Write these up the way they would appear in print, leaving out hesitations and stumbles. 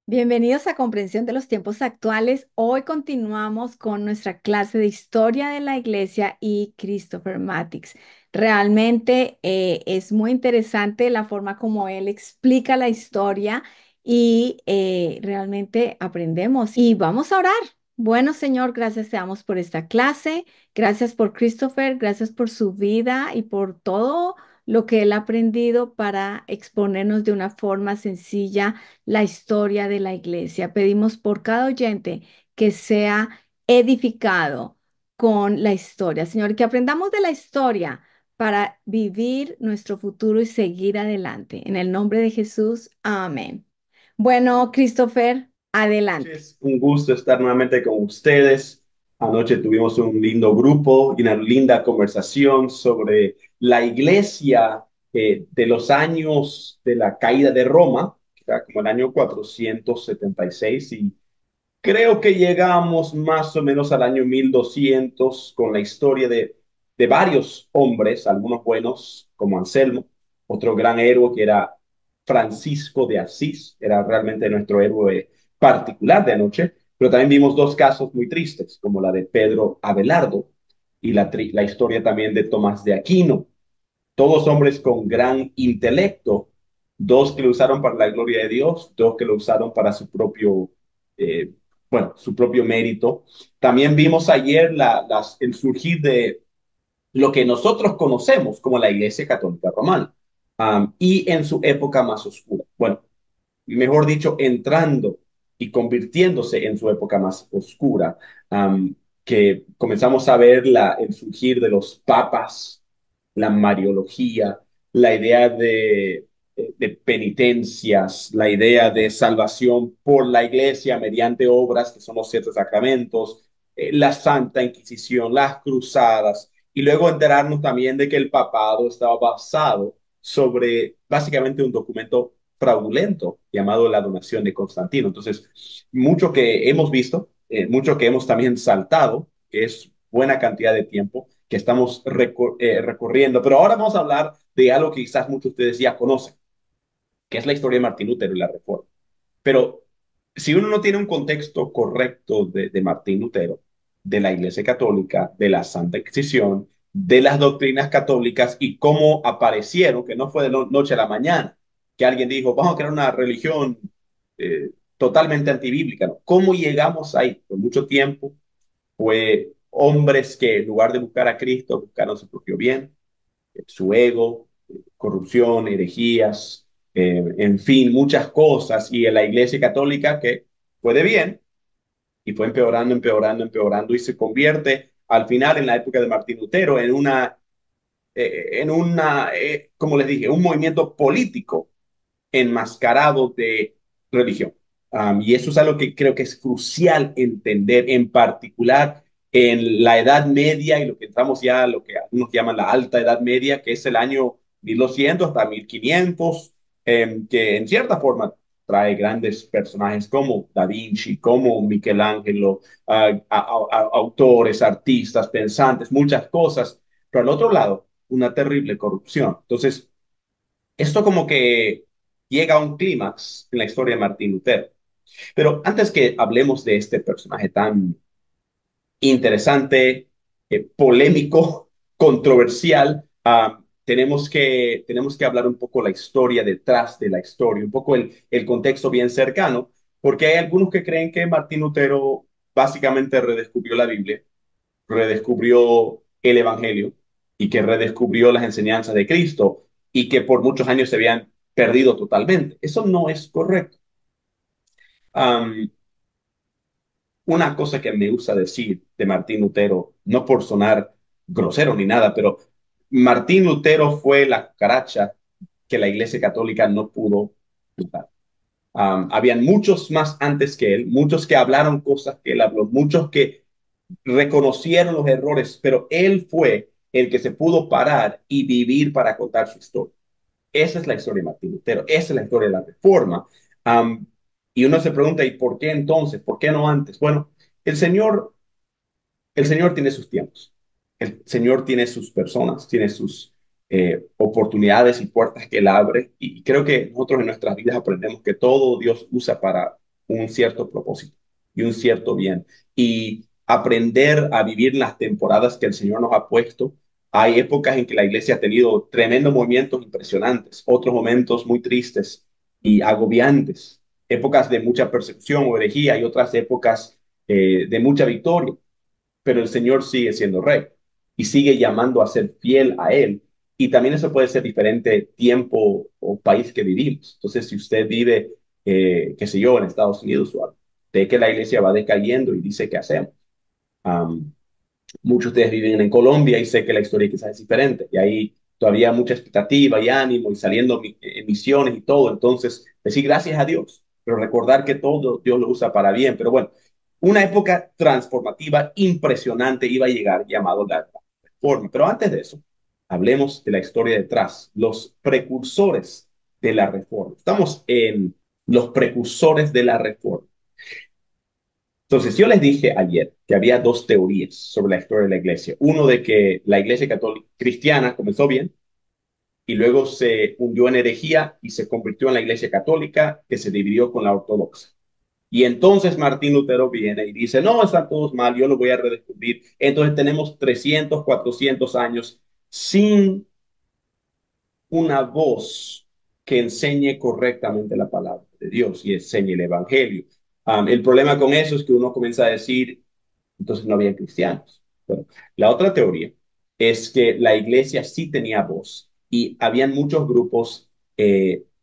Bienvenidos a Comprensión de los Tiempos Actuales. Hoy continuamos con nuestra clase de Historia de la Iglesia y Christopher Matix. Realmente es muy interesante la forma como él explica la historia y realmente aprendemos. Y vamos a orar. Bueno, Señor, gracias te damos por esta clase. Gracias por Christopher, gracias por su vida y por todo lo que él ha aprendido para exponernos de una forma sencilla la historia de la iglesia. Pedimos por cada oyente que sea edificado con la historia, Señor, que aprendamos de la historia para vivir nuestro futuro y seguir adelante. En el nombre de Jesús, amén. Bueno, Christopher, adelante. Es un gusto estar nuevamente con ustedes. Anoche tuvimos un lindo grupo y una linda conversación sobre la iglesia de los años de la caída de Roma, que era como el año 476, y creo que llegamos más o menos al año 1200 con la historia de varios hombres, algunos buenos como Anselmo, otro gran héroe que era Francisco de Asís, era realmente nuestro héroe particular de anoche, pero también vimos dos casos muy tristes, como la de Pedro Abelardo y la historia también de Tomás de Aquino, todos hombres con gran intelecto, dos que lo usaron para la gloria de Dios, dos que lo usaron para su propio, eh, bueno, su propio mérito. También vimos ayer el surgir de lo que nosotros conocemos como la Iglesia Católica Romana, y en su época más oscura. Bueno, mejor dicho, entrando y convirtiéndose en su época más oscura, que comenzamos a ver el surgir de los papas, la mariología, la idea de penitencias, la idea de salvación por la iglesia mediante obras que son los siete sacramentos, la Santa Inquisición, las cruzadas, y luego enterarnos también de que el papado estaba basado sobre básicamente un documento fraudulento llamado la donación de Constantino. Entonces, mucho que hemos visto, mucho que hemos también saltado, que es buena cantidad de tiempo que estamos recorriendo. Pero ahora vamos a hablar de algo que quizás muchos de ustedes ya conocen, que es la historia de Martín Lutero y la Reforma. Pero si uno no tiene un contexto correcto de Martín Lutero, de la Iglesia Católica, de la Santa Inquisición, de las doctrinas católicas y cómo aparecieron, que no fue de noche a la mañana, que alguien dijo, vamos a crear una religión totalmente antibíblica, ¿no? ¿Cómo llegamos ahí? Por mucho tiempo fue hombres que en lugar de buscar a Cristo, buscaron su propio bien, su ego, corrupción, herejías, en fin, muchas cosas. Y en la Iglesia Católica que fue de bien y fue empeorando, empeorando, empeorando y se convierte al final en la época de Martín Lutero como les dije, un movimiento político enmascarado de religión. Y eso es algo que creo que es crucial entender, en particular en la Edad Media y lo que entramos ya, lo que algunos llaman la Alta Edad Media, que es el año 1200 hasta 1500, que en cierta forma trae grandes personajes como Da Vinci, como Michelangelo, autores, artistas, pensantes, muchas cosas, pero al otro lado, una terrible corrupción. Entonces, esto como que llega a un clímax en la historia de Martín Lutero. Pero antes que hablemos de este personaje tan interesante, polémico, controversial, tenemos que hablar un poco la historia detrás de la historia, un poco el contexto bien cercano, porque hay algunos que creen que Martín Lutero básicamente redescubrió la Biblia, redescubrió el Evangelio y que redescubrió las enseñanzas de Cristo y que por muchos años se habían perdido totalmente. Eso no es correcto. Um, una cosa que me gusta decir de Martín Lutero, no por sonar grosero ni nada, pero Martín Lutero fue la cucaracha que la Iglesia Católica no pudo matar. Habían muchos más antes que él, muchos que hablaron cosas que él habló, muchos que reconocieron los errores, pero él fue el que se pudo parar y vivir para contar su historia. Esa es la historia de Martín Lutero, esa es la historia de la Reforma. Um, y uno se pregunta, ¿y por qué entonces? ¿Por qué no antes? Bueno, el Señor, el Señor tiene sus tiempos, el Señor tiene sus personas, tiene sus oportunidades y puertas que Él abre. Y creo que nosotros en nuestras vidas aprendemos que todo Dios usa un cierto propósito y un cierto bien. Y aprender a vivir las temporadas que el Señor nos ha puesto. Hay épocas en que la iglesia ha tenido tremendos movimientos impresionantes, otros momentos muy tristes y agobiantes, épocas de mucha persecución o herejía y otras épocas de mucha victoria, pero el Señor sigue siendo rey y sigue llamando a ser fiel a Él. Y también eso puede ser diferente tiempo o país que vivimos. Entonces, si usted vive, qué sé yo, en Estados Unidos o algo, de que la iglesia va decayendo y dice, ¿qué hacemos? Um, Muchos de ustedes viven en Colombia y sé que la historia quizás es diferente y hay todavía mucha expectativa y ánimo y saliendo en misiones y todo. Entonces, decir gracias a Dios, pero recordar que todo Dios lo usa para bien. Pero bueno, una época transformativa impresionante iba a llegar llamado la Reforma. Pero antes de eso, hablemos de la historia detrás, los precursores de la Reforma. Estamos en los precursores de la Reforma. Entonces, yo les dije ayer que había dos teorías sobre la historia de la iglesia. Uno de que la iglesia católica cristiana comenzó bien y luego se hundió en herejía y se convirtió en la iglesia católica que se dividió con la ortodoxa. Y entonces Martín Lutero viene y dice, no, están todos mal, yo lo voy a redescubrir. Entonces tenemos 300, 400 años sin una voz que enseñe correctamente la palabra de Dios y enseñe el evangelio. El problema con eso es que uno comienza a decir, entonces no había cristianos. Bueno, la otra teoría es que la iglesia sí tenía voz y habían muchos grupos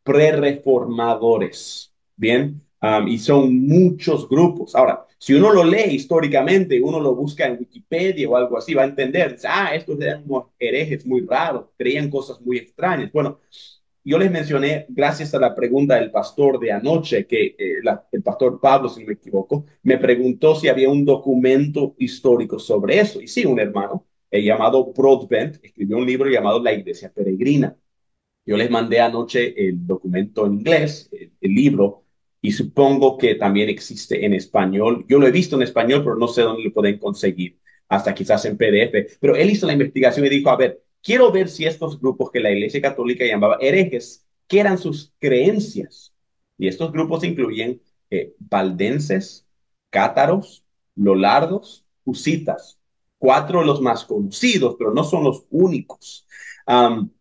pre-reformadores, ¿bien? Y son muchos grupos. Ahora, si uno lo lee históricamente, uno lo busca en Wikipedia o algo así, va a entender, estos eran unos herejes muy raros, creían cosas muy extrañas. Bueno, yo les mencioné, gracias a la pregunta del pastor de anoche, que el pastor Pablo, si no me equivoco, me preguntó si había un documento histórico sobre eso. Y sí, un hermano llamado Broadbent escribió un libro llamado La Iglesia Peregrina. Yo les mandé anoche el documento en inglés, el libro, y supongo que también existe en español. Yo lo he visto en español, pero no sé dónde lo pueden conseguir, hasta quizás en PDF. Pero él hizo la investigación y dijo, a ver, quiero ver si estos grupos que la Iglesia Católica llamaba herejes, qué eran sus creencias. Y estos grupos incluyen valdenses, cátaros, lolardos, husitas. Cuatro de los más conocidos, pero no son los únicos. Um,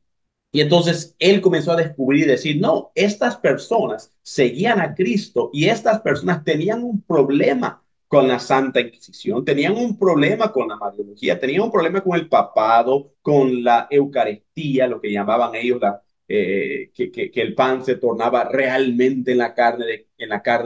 y entonces él comenzó a descubrir y decir, no, estas personas seguían a Cristo y estas personas tenían un problema con la Santa Inquisición, tenían un problema con la Mariología, tenían un problema con el papado, con la Eucaristía, lo que llamaban ellos que el pan se tornaba realmente en la carne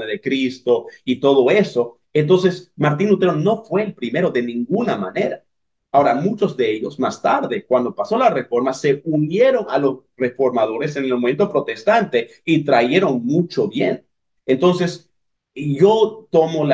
de Cristo y todo eso. Entonces, Martín Lutero no fue el primero de ninguna manera. Ahora, muchos de ellos más tarde, cuando pasó la reforma, se unieron a los reformadores en el movimiento protestante y trajeron mucho bien. Entonces, yo tomo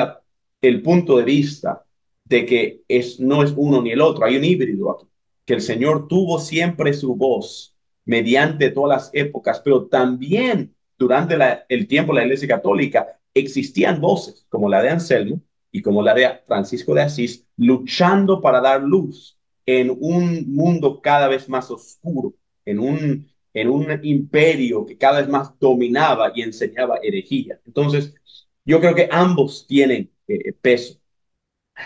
el punto de vista de que no es uno ni el otro, hay un híbrido aquí, que el Señor tuvo siempre su voz mediante todas las épocas, pero también durante el tiempo de la Iglesia Católica existían voces como la de Anselmo y como la de Francisco de Asís, luchando para dar luz en un mundo cada vez más oscuro, en un imperio que cada vez más dominaba y enseñaba herejía. Entonces, yo creo que ambos tienen peso.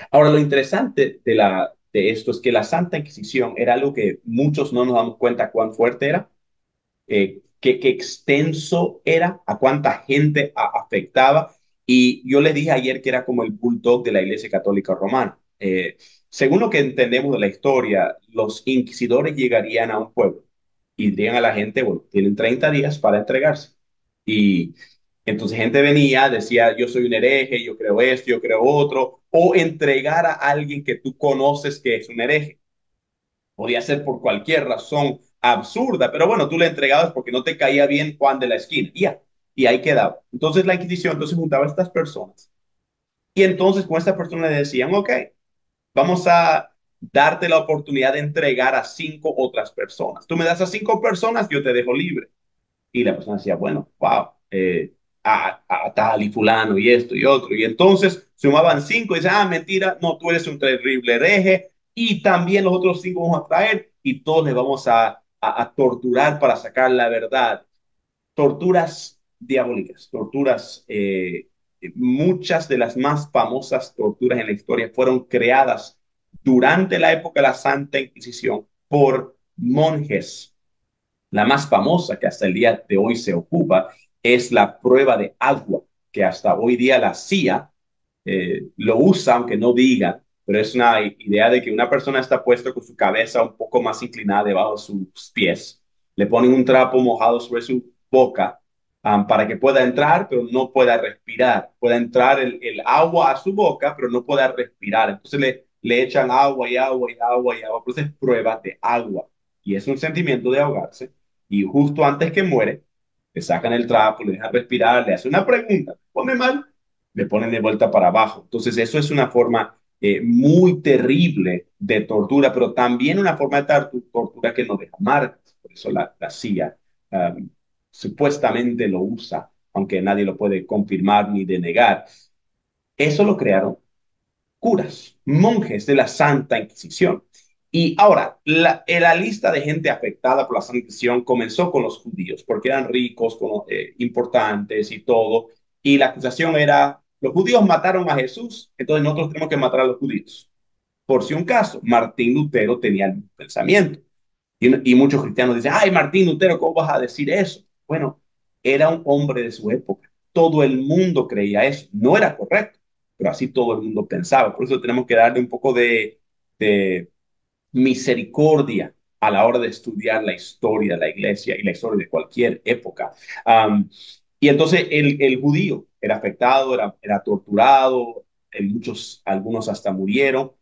Ahora, lo interesante de esto es que la Santa Inquisición era algo que muchos no nos damos cuenta cuán fuerte era, qué extenso era, a cuánta gente afectaba. Y yo les dije ayer que era como el bulldog de la Iglesia Católica Romana. Según lo que entendemos de la historia, los inquisidores llegarían a un pueblo y dirían a la gente, bueno, tienen 30 días para entregarse. Y entonces gente venía, decía, yo soy un hereje, yo creo esto, yo creo otro, o entregar a alguien que tú conoces que es un hereje. Podía ser por cualquier razón absurda, pero bueno, tú le entregabas porque no te caía bien Juan de la esquina. Y ahí quedaba. Entonces la Inquisición entonces juntaba a estas personas. Y entonces con estas personas le decían, ok, vamos a darte la oportunidad de entregar a 5 otras personas. Tú me das a 5 personas, yo te dejo libre. Y la persona decía, bueno, wow, a tal y fulano y esto y otro. Y entonces sumaban 5 y decían, mentira, no, tú eres un terrible hereje. Y también los otros 5 vamos a traer y todos les vamos a torturar para sacar la verdad. Torturas diabólicas, torturas muchas de las más famosas torturas en la historia fueron creadas durante la época de la Santa Inquisición por monjes. La más famosa que hasta el día de hoy se ocupa es la prueba de agua, que hasta hoy día la CIA lo usa, aunque no diga, pero es una idea de que una persona está puesta con su cabeza un poco más inclinada debajo de sus pies, le ponen un trapo mojado sobre su boca para que pueda entrar, pero no pueda respirar. Pueda entrar el agua a su boca, pero no pueda respirar. Entonces le echan agua y agua y agua y agua. Entonces prueba de agua. Y es un sentimiento de ahogarse. Y justo antes que muere, le sacan el trapo, le dejan respirar, le hacen una pregunta. ¿Pone mal? Le ponen de vuelta para abajo. Entonces, eso es una forma muy terrible de tortura, pero también una forma de tortura que no deja marcas. Por eso la CIA supuestamente lo usa, aunque nadie lo puede confirmar ni denegar. Eso lo crearon curas, monjes de la Santa Inquisición. Y ahora, la lista de gente afectada por la Santa Inquisición comenzó con los judíos, porque eran ricos, importantes y todo. Y la acusación era, los judíos mataron a Jesús, entonces nosotros tenemos que matar a los judíos. Por si un caso, Martín Lutero tenía el pensamiento. Y muchos cristianos dicen, ay, Martín Lutero, ¿cómo vas a decir eso? Bueno, era un hombre de su época. Todo el mundo creía eso. No era correcto, pero así todo el mundo pensaba. Por eso tenemos que darle un poco de misericordia a la hora de estudiar la historia de la iglesia y la historia de cualquier época. Y entonces el judío era afectado, era torturado, algunos hasta murieron,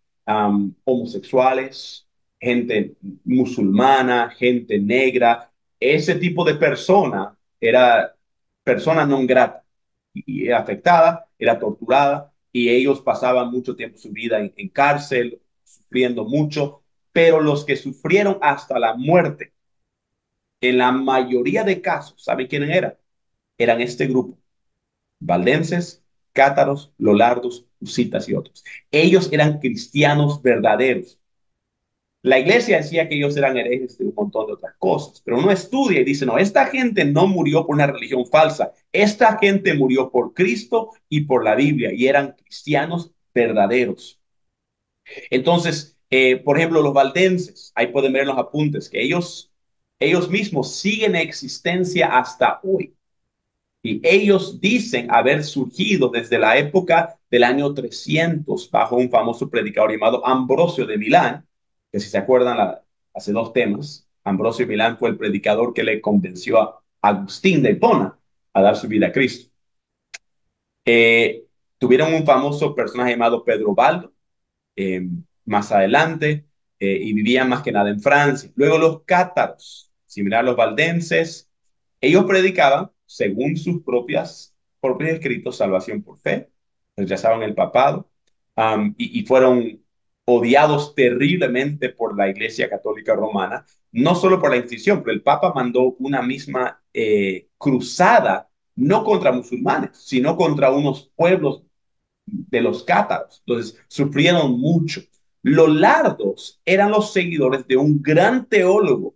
homosexuales, gente musulmana, gente negra, ese tipo de persona era persona non grata y era afectada, era torturada y ellos pasaban mucho tiempo su vida en cárcel, sufriendo mucho, pero los que sufrieron hasta la muerte, en la mayoría de casos, ¿saben quiénes eran? Eran este grupo, valdenses, cátaros, lolardos, husitas y otros. Ellos eran cristianos verdaderos. La iglesia decía que ellos eran herejes de un montón de otras cosas, pero uno estudia y dice, no, esta gente no murió por una religión falsa, esta gente murió por Cristo y por la Biblia y eran cristianos verdaderos. Entonces, por ejemplo, los valdenses, ahí pueden ver los apuntes, que ellos mismos siguen en existencia hasta hoy. Y ellos dicen haber surgido desde la época del año 300 bajo un famoso predicador llamado Ambrosio de Milán, que si se acuerdan hace dos temas, Ambrosio de Milán fue el predicador que le convenció a Agustín de Hipona a dar su vida a Cristo. Eh, Tuvieron un famoso personaje llamado Pedro Baldo, eh, más adelante, y vivían más que nada en Francia. Luego los cátaros, similar a los valdenses, ellos predicaban, según sus propios escritos, salvación por fe, rechazaban el papado y fueron odiados terriblemente por la Iglesia Católica Romana, no solo por la Inquisición, pero el Papa mandó una misma cruzada, no contra musulmanes, sino contra unos pueblos de los cátaros. Entonces, sufrieron mucho. Los lardos eran los seguidores de un gran teólogo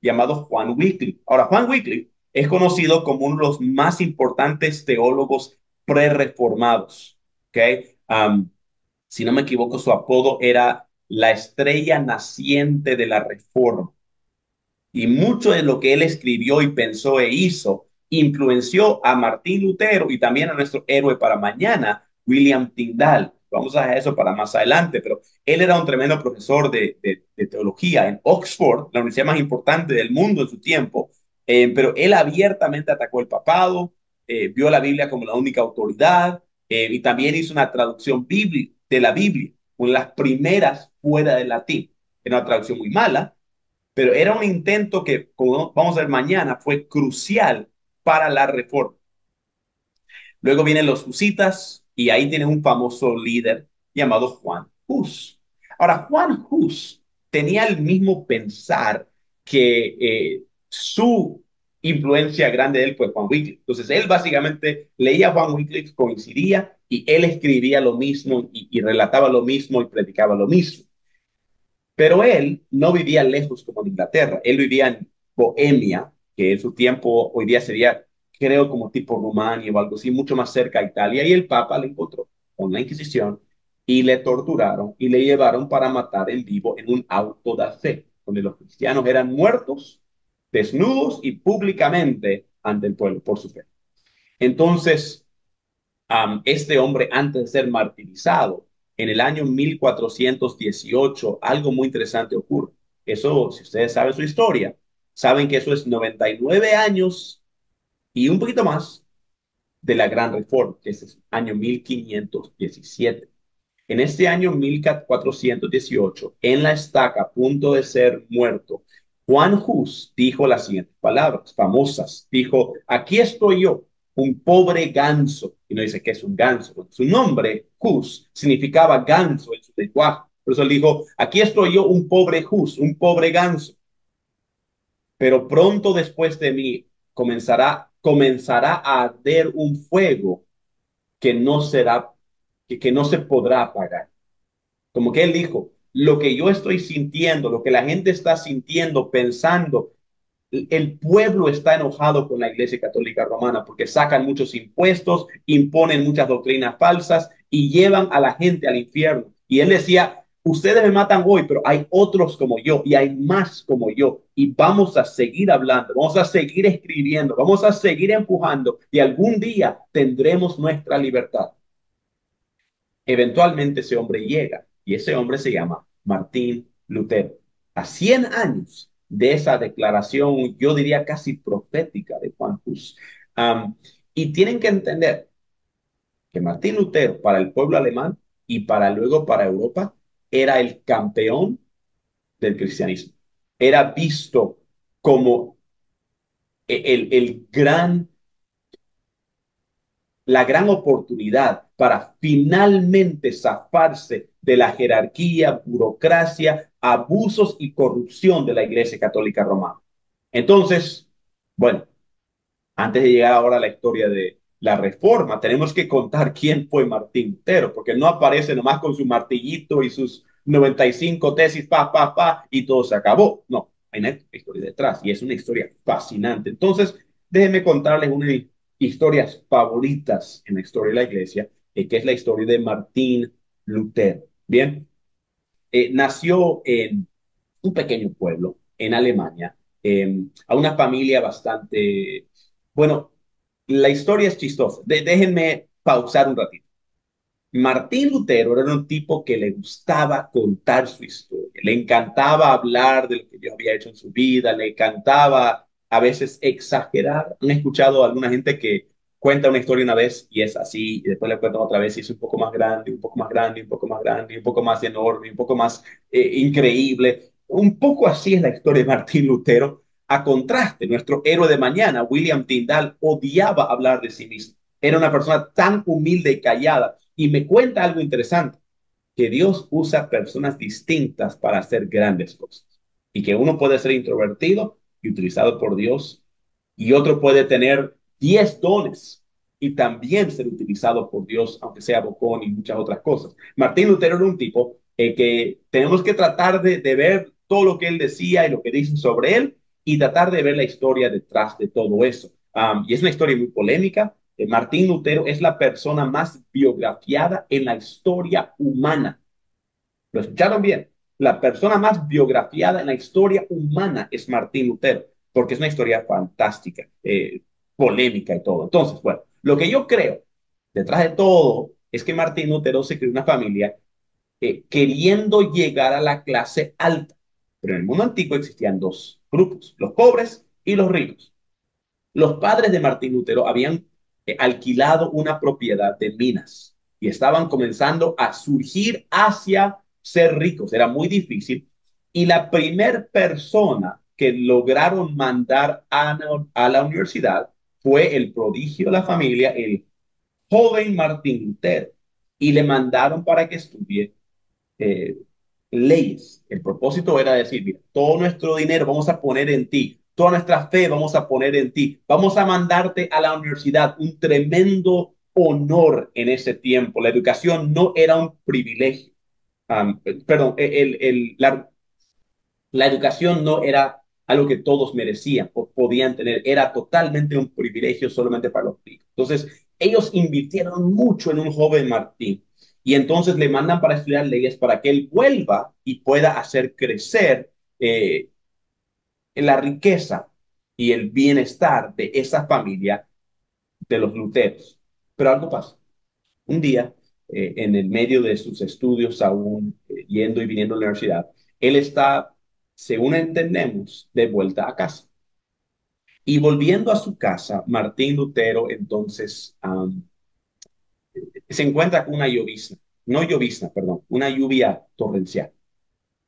llamado Juan Wycliffe. Ahora, Juan Wycliffe es conocido como uno de los más importantes teólogos pre-reformados. ¿Okay? Si no me equivoco, su apodo era la estrella naciente de la reforma. Y mucho de lo que él escribió y pensó e hizo influenció a Martín Lutero y también a nuestro héroe para mañana, William Tyndale. Vamos a dejar eso para más adelante, pero él era un tremendo profesor de teología en Oxford, la universidad más importante del mundo en su tiempo, pero él abiertamente atacó el papado, vio la Biblia como la única autoridad y también hizo una traducción bíblica de la Biblia, una de las primeras fuera del latín. Era una traducción muy mala, pero era un intento que, como vamos a ver mañana, fue crucial para la reforma. Luego vienen los husitas y ahí tienen un famoso líder llamado Juan Hus. Ahora, Juan Hus tenía el mismo pensar que su influencia grande de él fue Juan Wycliffe. Entonces, él básicamente leía a Juan Wycliffe, coincidía y él escribía lo mismo y relataba lo mismo y predicaba lo mismo. Pero él no vivía lejos como en Inglaterra, él vivía en Bohemia, que en su tiempo hoy día sería creo como tipo Rumania o algo así, mucho más cerca a Italia, y el Papa le encontró con la Inquisición y le torturaron y le llevaron para matar en vivo en un auto da fe, donde los cristianos eran muertos, desnudos y públicamente ante el pueblo por su fe. Entonces, este hombre, antes de ser martirizado, en el año 1418, algo muy interesante ocurre. Eso, si ustedes saben su historia, saben que eso es 99 años y un poquito más de la Gran Reforma, que es el año 1517. En este año 1418, en la estaca, a punto de ser muerto, Juan Hus dijo las siguientes palabras famosas. Dijo, aquí estoy yo, un pobre ganso. Y no dice que es un ganso. Bueno, su nombre, Hus, significaba ganso en su lenguaje. Por eso él dijo, aquí estoy yo, un pobre Hus, un pobre ganso. Pero pronto después de mí comenzará a arder un fuego que no será, que no se podrá apagar. Como que él dijo, lo que yo estoy sintiendo, lo que la gente está sintiendo, pensando, el pueblo está enojado con la Iglesia Católica Romana porque sacan muchos impuestos, imponen muchas doctrinas falsas y llevan a la gente al infierno. Y él decía, ustedes me matan hoy, pero hay otros como yo y hay más como yo. Y vamos a seguir hablando, vamos a seguir escribiendo, vamos a seguir empujando y algún día tendremos nuestra libertad. Eventualmente ese hombre llega y ese hombre se llama Martín Lutero. A 100 años de esa declaración, yo diría casi profética de Juan Hus. Y tienen que entender que Martín Lutero para el pueblo alemán y para luego para Europa era el campeón del cristianismo. Era visto como el gran la gran oportunidad para finalmente zafarse de la jerarquía, burocracia, abusos y corrupción de la Iglesia Católica Romana. Entonces, bueno, antes de llegar ahora a la historia de la reforma, tenemos que contar quién fue Martín Lutero, porque no aparece nomás con su martillito y sus 95 tesis, y todo se acabó. No, hay una historia detrás y es una historia fascinante. Entonces, déjenme contarles una de mis historias favoritas en la historia de la iglesia, que es la historia de Martín Lutero. Bien, nació en un pequeño pueblo en Alemania, a una familia bastante, bueno, la historia es chistosa. Déjenme pausar un ratito. Martín Lutero era un tipo que le gustaba contar su historia, le encantaba hablar de lo que Dios había hecho en su vida, le encantaba a veces exagerar. ¿Han escuchado a alguna gente que cuenta una historia una vez y es así, y después le cuentan otra vez y es un poco más grande, un poco más grande, un poco más grande, un poco más enorme, un poco más increíble? Un poco así es la historia de Martín Lutero. A contraste, nuestro héroe de mañana, William Tyndale, odiaba hablar de sí mismo. Era una persona tan humilde y callada. Y me cuenta algo interesante, que Dios usa personas distintas para hacer grandes cosas. Y que uno puede ser introvertido y utilizado por Dios, y otro puede tener 10 dones y también ser utilizado por Dios, aunque sea bocón y muchas otras cosas. Martín Lutero era un tipo que tenemos que tratar de ver todo lo que él decía y lo que dicen sobre él y tratar de ver la historia detrás de todo eso. Y es una historia muy polémica. Martín Lutero es la persona más biografiada en la historia humana. ¿Lo escucharon bien? La persona más biografiada en la historia humana es Martín Lutero, porque es una historia fantástica, polémica y todo. Entonces, bueno, lo que yo creo detrás de todo es que Martín Lutero se creó una familia queriendo llegar a la clase alta. Pero en el mundo antiguo existían dos grupos, los pobres y los ricos. Los padres de Martín Lutero habían alquilado una propiedad de minas y estaban comenzando a surgir hacia ser ricos. Era muy difícil. Y la primera persona que lograron mandar a la universidad fue el prodigio de la familia, el joven Martín Lutero. Y le mandaron para que estudie eh, leyes. El propósito era decir, mira, todo nuestro dinero vamos a poner en ti, toda nuestra fe vamos a poner en ti, vamos a mandarte a la universidad, un tremendo honor en ese tiempo. La educación no era un privilegio. Perdón, la educación no era algo que todos merecían o podían tener, era totalmente un privilegio solamente para los ricos. Entonces, ellos invirtieron mucho en un joven Martín y entonces le mandan para estudiar leyes para que él vuelva y pueda hacer crecer la riqueza y el bienestar de esa familia de los luteros. Pero algo pasa. Un día, en el medio de sus estudios, aún yendo y viniendo a la universidad, él está, según entendemos, de vuelta a casa. Y volviendo a su casa, Martín Lutero entonces se encuentra con una llovizna, no llovizna, perdón, una lluvia torrencial.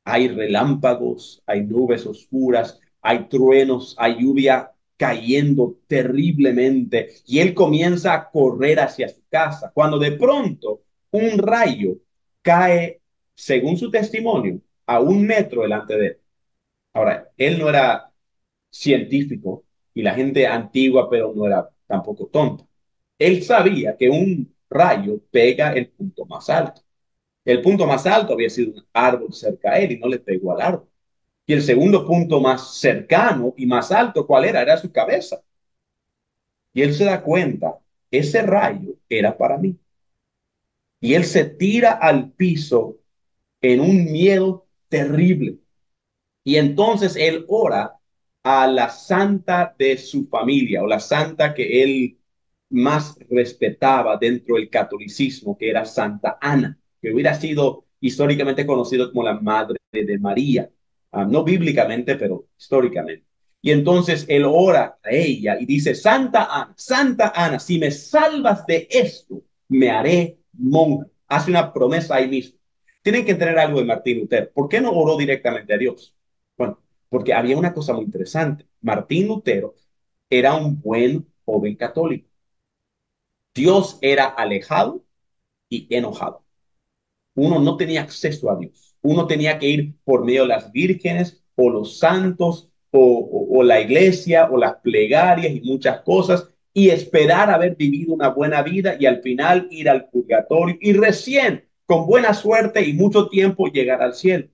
Hay relámpagos, hay nubes oscuras, hay truenos, hay lluvia cayendo terriblemente y él comienza a correr hacia su casa, cuando de pronto un rayo cae, según su testimonio, a 1 metro delante de él. Ahora, él no era científico y la gente antigua, pero no era tampoco tonta. Él sabía que un rayo pega el punto más alto. El punto más alto había sido un árbol cerca a él y no le pegó al árbol. Y el segundo punto más cercano y más alto, ¿cuál era? Era su cabeza. Y él se da cuenta, ese rayo era para mí. Y él se tira al piso en un miedo terrible. Y entonces él ora a la santa de su familia o la santa que él más respetaba dentro del catolicismo, que era Santa Ana, que hubiera sido históricamente conocido como la madre de María, no bíblicamente, pero históricamente. Y entonces él ora a ella y dice, Santa Ana, si me salvas de esto, me haré monje. Hace una promesa ahí mismo. Tienen que entender algo de Martín Lutero. ¿Por qué no oró directamente a Dios? Bueno, porque había una cosa muy interesante. Martín Lutero era un buen joven católico. Dios era alejado y enojado. Uno no tenía acceso a Dios. Uno tenía que ir por medio de las vírgenes o los santos o la iglesia o las plegarias y muchas cosas y esperar haber vivido una buena vida y al final ir al purgatorio y recién, con buena suerte y mucho tiempo, llegar al cielo.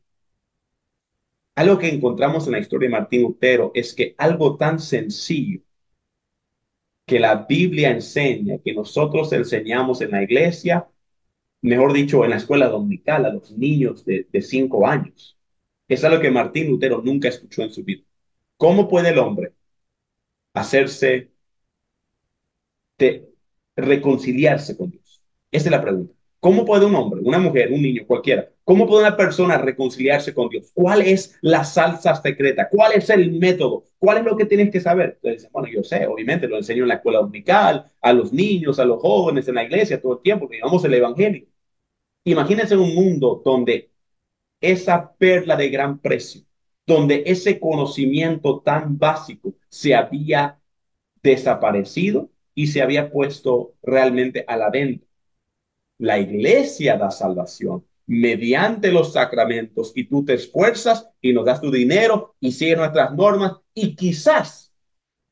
Algo que encontramos en la historia de Martín Lutero es que algo tan sencillo que la Biblia enseña, que nosotros enseñamos en la iglesia, mejor dicho, en la escuela dominical a los niños de 5 años, es algo que Martín Lutero nunca escuchó en su vida. ¿Cómo puede el hombre hacerse de reconciliarse con Dios? Esa es la pregunta. ¿Cómo puede un hombre, una mujer, un niño, cualquiera, cómo puede una persona reconciliarse con Dios? ¿Cuál es la salsa secreta? ¿Cuál es el método? ¿Cuál es lo que tienes que saber? Entonces, bueno, yo sé, obviamente lo enseño en la escuela dominical, a los niños, a los jóvenes, en la iglesia, todo el tiempo, que digamos el evangelio. Imagínense un mundo donde esa perla de gran precio, donde ese conocimiento tan básico se había desaparecido y se había puesto realmente a la venta. La iglesia da salvación mediante los sacramentos y tú te esfuerzas y nos das tu dinero y sigues nuestras normas y quizás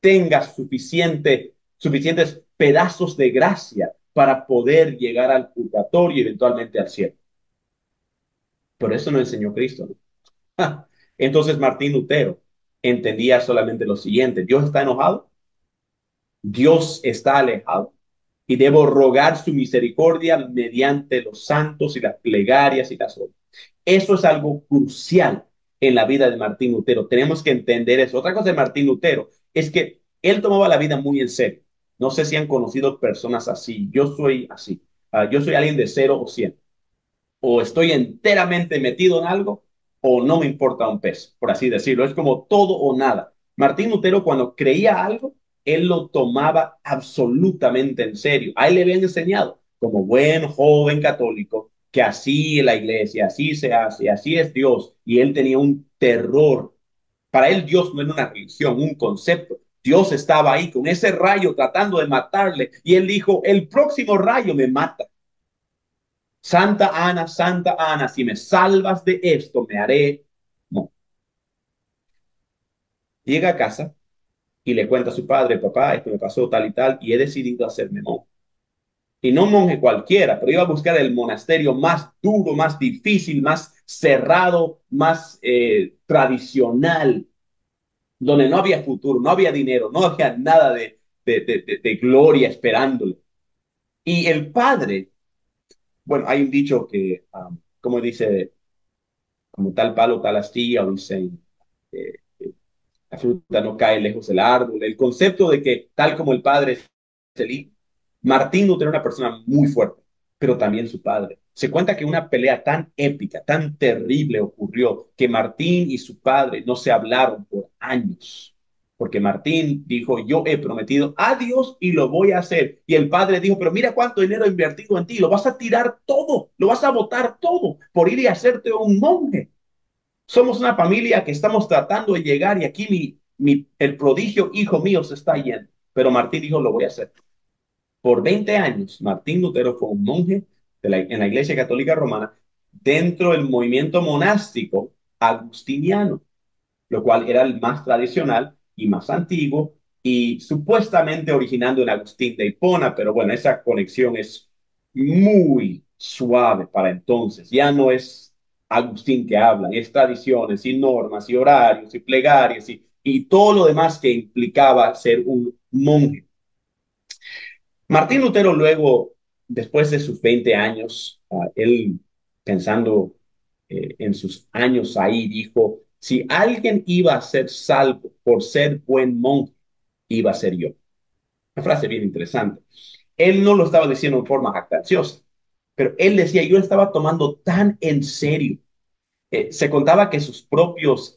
tengas suficientes pedazos de gracia para poder llegar al purgatorio y eventualmente al cielo. Pero eso no enseñó Cristo, ¿no? Entonces Martín Lutero entendía solamente lo siguiente: Dios está enojado, Dios está alejado y debo rogar su misericordia mediante los santos y las plegarias y las obras. Eso es algo crucial en la vida de Martín Lutero. Tenemos que entender eso. Otra cosa de Martín Lutero es que él tomaba la vida muy en serio. No sé si han conocido personas así. Yo soy así. Yo soy alguien de 0 o 100. O estoy enteramente metido en algo o no me importa un pez, por así decirlo. Es como todo o nada. Martín Lutero, cuando creía algo, él lo tomaba absolutamente en serio. A él le habían enseñado, como buen joven católico, que así es la iglesia, así se hace, así es Dios. Y él tenía un terror. Para él Dios no era una religión, un concepto. Dios estaba ahí con ese rayo tratando de matarle y él dijo, el próximo rayo me mata. Santa Ana, si me salvas de esto, me haré. No. Llega a casa y le cuenta a su padre, papá, esto me pasó tal y tal, y he decidido hacerme monje. Y no monje cualquiera, pero iba a buscar el monasterio más duro, más difícil, más cerrado, más tradicional. donde no había futuro, no había dinero, no había nada de gloria esperándole. Y el padre, bueno, hay un dicho que, como dice, como tal palo, tal astilla, o dicen, eh, la fruta no cae lejos del árbol. El concepto de que tal como el padre es el hijo. Martín Lutero era una persona muy fuerte, pero también su padre. Se cuenta que una pelea tan épica, tan terrible ocurrió que Martín y su padre no se hablaron por años. Porque Martín dijo, yo he prometido a Dios y lo voy a hacer. Y el padre dijo, pero mira cuánto dinero he invertido en ti, lo vas a tirar todo, lo vas a botar todo por ir y hacerte un monje. Somos una familia que estamos tratando de llegar y aquí el prodigio hijo mío se está yendo. Pero Martín dijo, lo voy a hacer. Por 20 años, Martín Lutero fue un monje en la Iglesia Católica Romana dentro del movimiento monástico agustiniano, lo cual era el más tradicional y más antiguo y supuestamente originando en Agustín de Hipona, pero bueno, esa conexión es muy suave para entonces. Ya no es Agustín que habla, es tradiciones y normas y horarios y plegarias y todo lo demás que implicaba ser un monje. Martín Lutero luego, después de sus 20 años, él pensando en sus años ahí, dijo, si alguien iba a ser salvo por ser buen monje, iba a ser yo. Una frase bien interesante. Él no lo estaba diciendo en forma jactanciosa, pero él decía, yo estaba tomando tan en serio. Se contaba que sus propios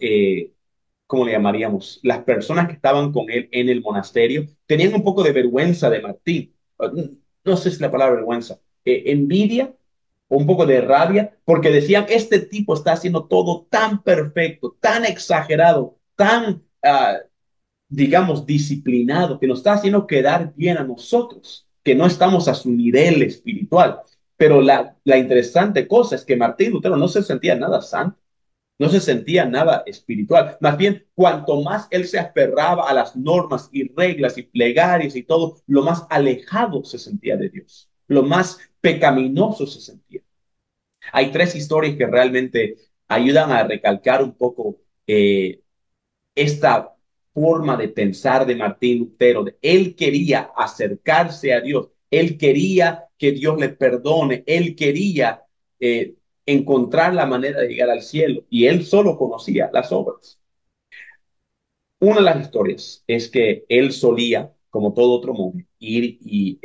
¿cómo le llamaríamos? Las personas que estaban con él en el monasterio tenían un poco de vergüenza de Martín. No sé si la palabra vergüenza, envidia o un poco de rabia, porque decían, este tipo está haciendo todo tan perfecto, tan exagerado, tan, digamos, disciplinado, que nos está haciendo quedar bien a nosotros, que no estamos a su nivel espiritual. Pero la interesante cosa es que Martín Lutero no se sentía nada santo, no se sentía nada espiritual. Más bien, cuanto más él se aferraba a las normas y reglas y plegarias y todo, lo más alejado se sentía de Dios, lo más pecaminoso se sentía. Hay tres historias que realmente ayudan a recalcar un poco esta forma de pensar de Martín Lutero. Él quería acercarse a Dios, él quería que Dios le perdone, él quería encontrar la manera de llegar al cielo y él solo conocía las obras. Una de las historias es que él solía, como todo otro monje, ir y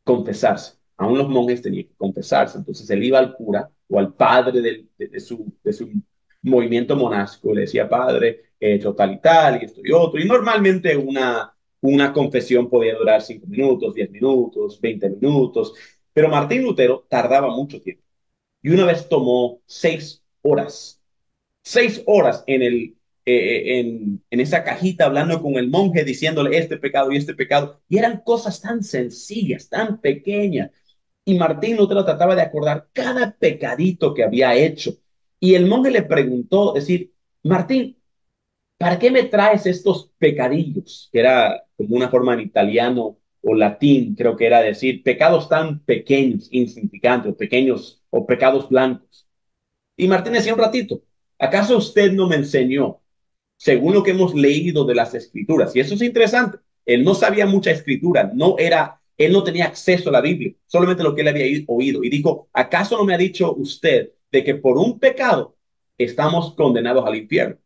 confesarse. Aún los monjes tenían que confesarse. Entonces él iba al cura o al padre de su movimiento monástico y le decía, padre, he hecho tal y tal y esto y otro. Y normalmente una confesión podía durar 5 minutos, 10 minutos, 20 minutos. Pero Martín Lutero tardaba mucho tiempo. Y una vez tomó 6 horas, 6 horas en esa cajita hablando con el monje, diciéndole este pecado y este pecado. Y eran cosas tan sencillas, tan pequeñas. Y Martín Lutero trataba de acordar cada pecadito que había hecho. Y el monje le preguntó, decir, Martín, ¿para qué me traes estos pecadillos? Que era como una forma en italiano o latín, creo que era decir, pecados tan pequeños, insignificantes, o pequeños, o pecados blancos. Y Martín decía un ratito, ¿acaso usted no me enseñó, según lo que hemos leído de las escrituras? Y eso es interesante. Él no sabía mucha escritura, él no tenía acceso a la Biblia, solamente lo que él había oído. Y dijo, ¿acaso no me ha dicho usted de que por un pecado estamos condenados al infierno?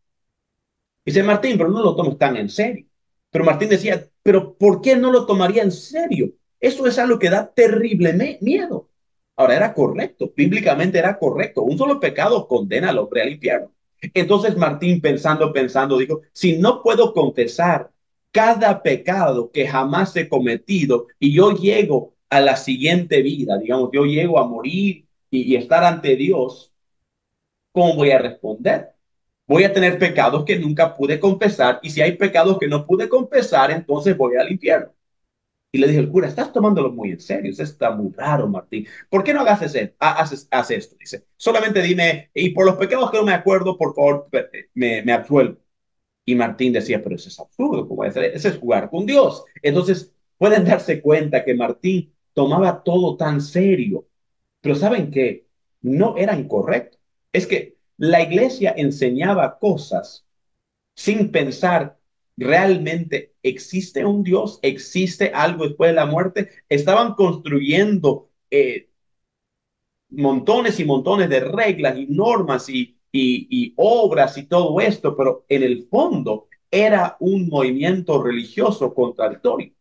Dice Martín, pero no lo tomes tan en serio. Pero Martín decía, pero ¿por qué no lo tomaría en serio? Eso es algo que da terrible miedo. Ahora era correcto, bíblicamente era correcto. Un solo pecado condena al hombre al infierno. Entonces Martín pensando, dijo, si no puedo confesar cada pecado que jamás he cometido y yo llego a la siguiente vida, digamos, yo llego a morir y estar ante Dios, ¿cómo voy a responder? Voy a tener pecados que nunca pude confesar y si hay pecados que no pude confesar, entonces voy al infierno. Y le dije al cura, estás tomándolo muy en serio, eso está muy raro, Martín. ¿Por qué no haces esto? Dice, solamente dime, y por los pecados que no me acuerdo, por favor, me absuelvo. Y Martín decía, pero eso es absurdo, ¿cómo es? Eso es jugar con Dios. Entonces, pueden darse cuenta que Martín tomaba todo tan serio, pero ¿saben qué? No era incorrecto. Es que la iglesia enseñaba cosas sin pensar, ¿realmente existe un Dios? ¿Existe algo después de la muerte? Estaban construyendo montones y montones de reglas y normas y obras y todo esto, pero en el fondo era un movimiento religioso contradictorio.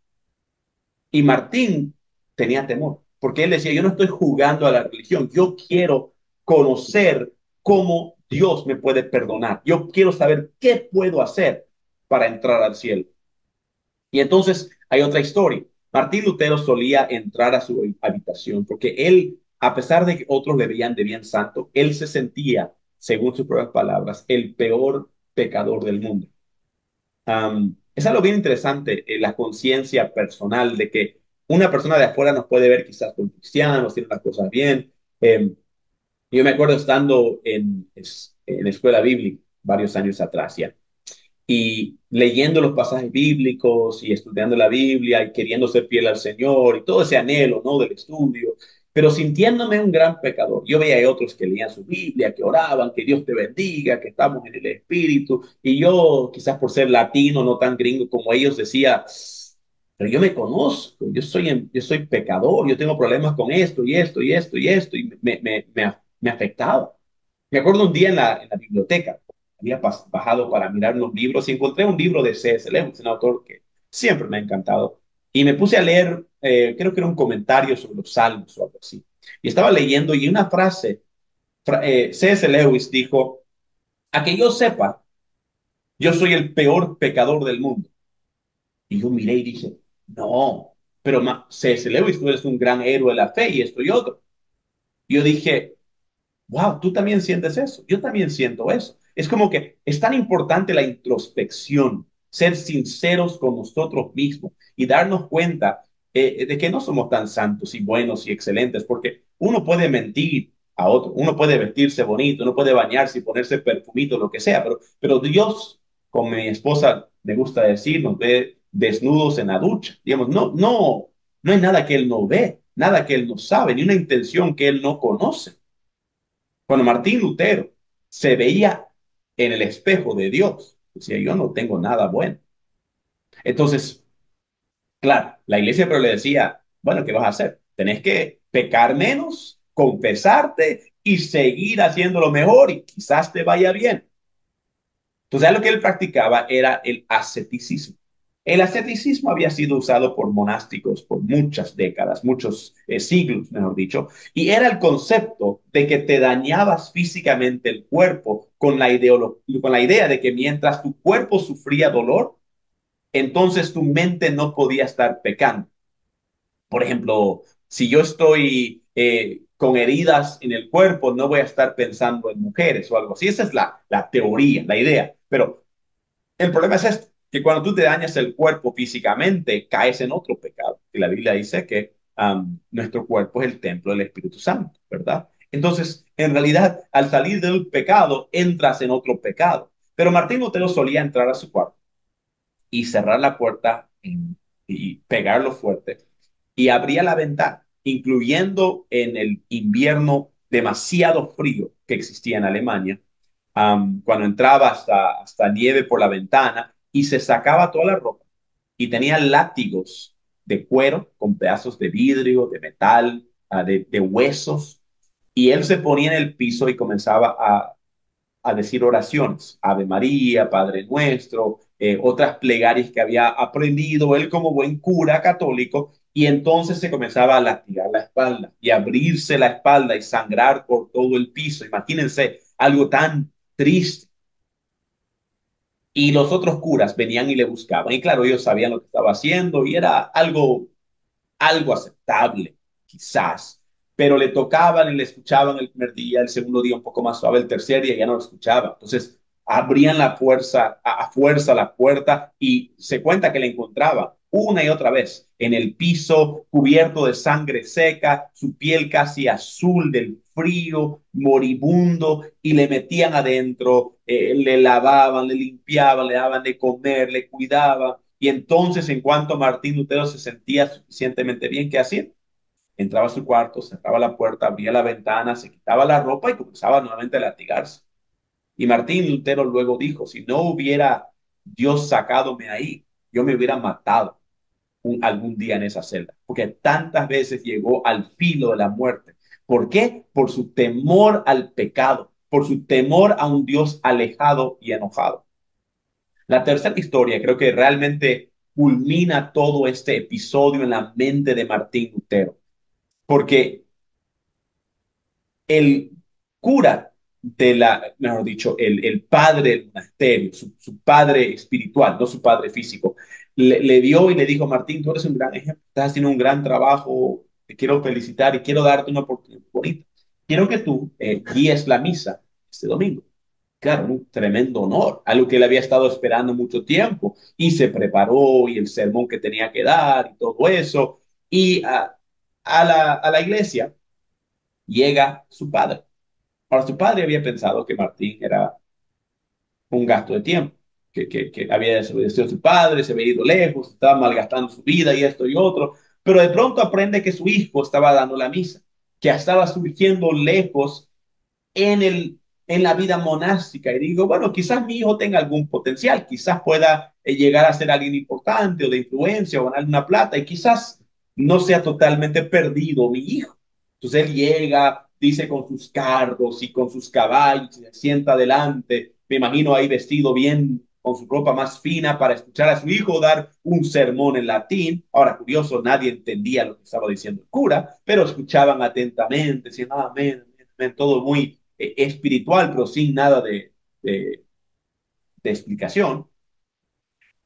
Y Martín tenía temor, porque él decía, yo no estoy jugando a la religión, yo quiero conocer cómo Dios me puede perdonar, yo quiero saber qué puedo hacer para entrar al cielo. Y entonces hay otra historia. Martín Lutero solía entrar a su habitación porque él, a pesar de que otros le veían de bien santo, él se sentía, según sus propias palabras, el peor pecador del mundo. Es algo bien interesante, la conciencia personal de que una persona de afuera nos puede ver quizás como cristianos, tiene las cosas bien. Yo me acuerdo estando en escuela bíblica varios años atrás ya y leyendo los pasajes bíblicos y estudiando la Biblia y queriendo ser fiel al Señor y todo ese anhelo, ¿no? Del estudio, pero sintiéndome un gran pecador. Yo veía a otros que leían su Biblia, que oraban, que Dios te bendiga, que estamos en el Espíritu, y yo, quizás por ser latino, no tan gringo como ellos, decía, pero yo me conozco, yo soy pecador, yo tengo problemas con esto y esto y esto y esto, y me afectaba. Me acuerdo un día en la biblioteca, había bajado para mirar unos libros y encontré un libro de C.S. Lewis, un autor que siempre me ha encantado. Y me puse a leer, creo que era un comentario sobre los salmos o algo así. Y estaba leyendo y una frase, C.S. Lewis dijo, a que yo sepa, yo soy el peor pecador del mundo. Y yo miré y dije, no, pero C.S. Lewis, tú eres un gran héroe de la fe y esto y otro. Y yo dije, wow, tú también sientes eso, yo también siento eso. Es como que es tan importante la introspección, ser sinceros con nosotros mismos y darnos cuenta de que no somos tan santos y buenos y excelentes, porque uno puede mentir a otro, uno puede vestirse bonito, uno puede bañarse y ponerse perfumito, lo que sea, pero Dios, como mi esposa me gusta decir, nos ve desnudos en la ducha. Digamos, no hay nada que Él no ve, nada que Él no sabe, ni una intención que Él no conoce. Cuando Martín Lutero se veía en el espejo de Dios, decía, yo no tengo nada bueno. Entonces, claro, la iglesia pero le decía, bueno, ¿qué vas a hacer? Tenés que pecar menos, confesarte y seguir haciendo lo mejor y quizás te vaya bien. Entonces, lo que él practicaba era el asceticismo. El asceticismo había sido usado por monásticos por muchas décadas, muchos siglos, mejor dicho, y era el concepto de que te dañabas físicamente el cuerpo con la idea de que mientras tu cuerpo sufría dolor, entonces tu mente no podía estar pecando. Por ejemplo, si yo estoy con heridas en el cuerpo, no voy a estar pensando en mujeres o algo así. Esa es la teoría, la idea. Pero el problema es esto, que cuando tú te dañas el cuerpo físicamente, caes en otro pecado. Y la Biblia dice que nuestro cuerpo es el templo del Espíritu Santo, ¿verdad? Entonces, en realidad, al salir del pecado, entras en otro pecado. Pero Martín Lutero solía entrar a su cuarto y cerrar la puerta y pegarlo fuerte y abría la ventana, incluyendo en el invierno demasiado frío que existía en Alemania, cuando entraba hasta nieve por la ventana y se sacaba toda la ropa y tenía látigos de cuero con pedazos de vidrio, de metal, de huesos, y él se ponía en el piso y comenzaba a decir oraciones, Ave María, Padre Nuestro, otras plegarias que había aprendido él como buen cura católico, y entonces se comenzaba a latigar la espalda y abrirse la espalda y sangrar por todo el piso. Imagínense algo tan triste. Y los otros curas venían y le buscaban, y claro, ellos sabían lo que estaba haciendo y era algo aceptable, quizás, pero le tocaban y le escuchaban el primer día, el segundo día un poco más suave, el tercer día ya no lo escuchaba. Entonces abrían a fuerza la puerta y se cuenta que le encontraba una y otra vez en el piso, cubierto de sangre seca, su piel casi azul del frío, moribundo, y le metían adentro, le lavaban, le limpiaban, le daban de comer, le cuidaban. Y entonces, en cuanto Martín Lutero se sentía suficientemente bien, ¿qué hacía? Entraba a su cuarto, cerraba la puerta, abría la ventana, se quitaba la ropa y comenzaba nuevamente a latigarse. Y Martín Lutero luego dijo, si no hubiera Dios sacadome ahí, yo me hubiera matado algún día en esa celda, porque tantas veces llegó al filo de la muerte. ¿Por qué? Por su temor al pecado, por su temor a un Dios alejado y enojado. La tercera historia creo que realmente culmina todo este episodio en la mente de Martín Lutero, porque el cura mejor dicho, el padre del monasterio, su padre espiritual, no su padre físico, le dio y le dijo, Martín, tú eres un gran ejemplo, estás haciendo un gran trabajo, te quiero felicitar y quiero darte una oportunidad bonita. Quiero que tú guíes la misa este domingo. Claro, un tremendo honor, algo que él había estado esperando mucho tiempo y se preparó y el sermón que tenía que dar y todo eso. Y a la iglesia llega su padre. Ahora, su padre había pensado que Martín era un gasto de tiempo, que había desobedecido a su padre, se había ido lejos, estaba malgastando su vida y esto y otro, pero de pronto aprende que su hijo estaba dando la misa, que estaba surgiendo lejos en, en la vida monástica y digo, bueno, quizás mi hijo tenga algún potencial, quizás pueda llegar a ser alguien importante o de influencia o ganar una plata y quizás no sea totalmente perdido mi hijo. Entonces él llega, dice con sus carros y con sus caballos, se sienta adelante, me imagino ahí vestido bien con su ropa más fina para escuchar a su hijo dar un sermón en latín. Ahora, curioso, nadie entendía lo que estaba diciendo el cura, pero escuchaban atentamente, diciendo, amén, amén, todo muy espiritual, pero sin nada de, de explicación.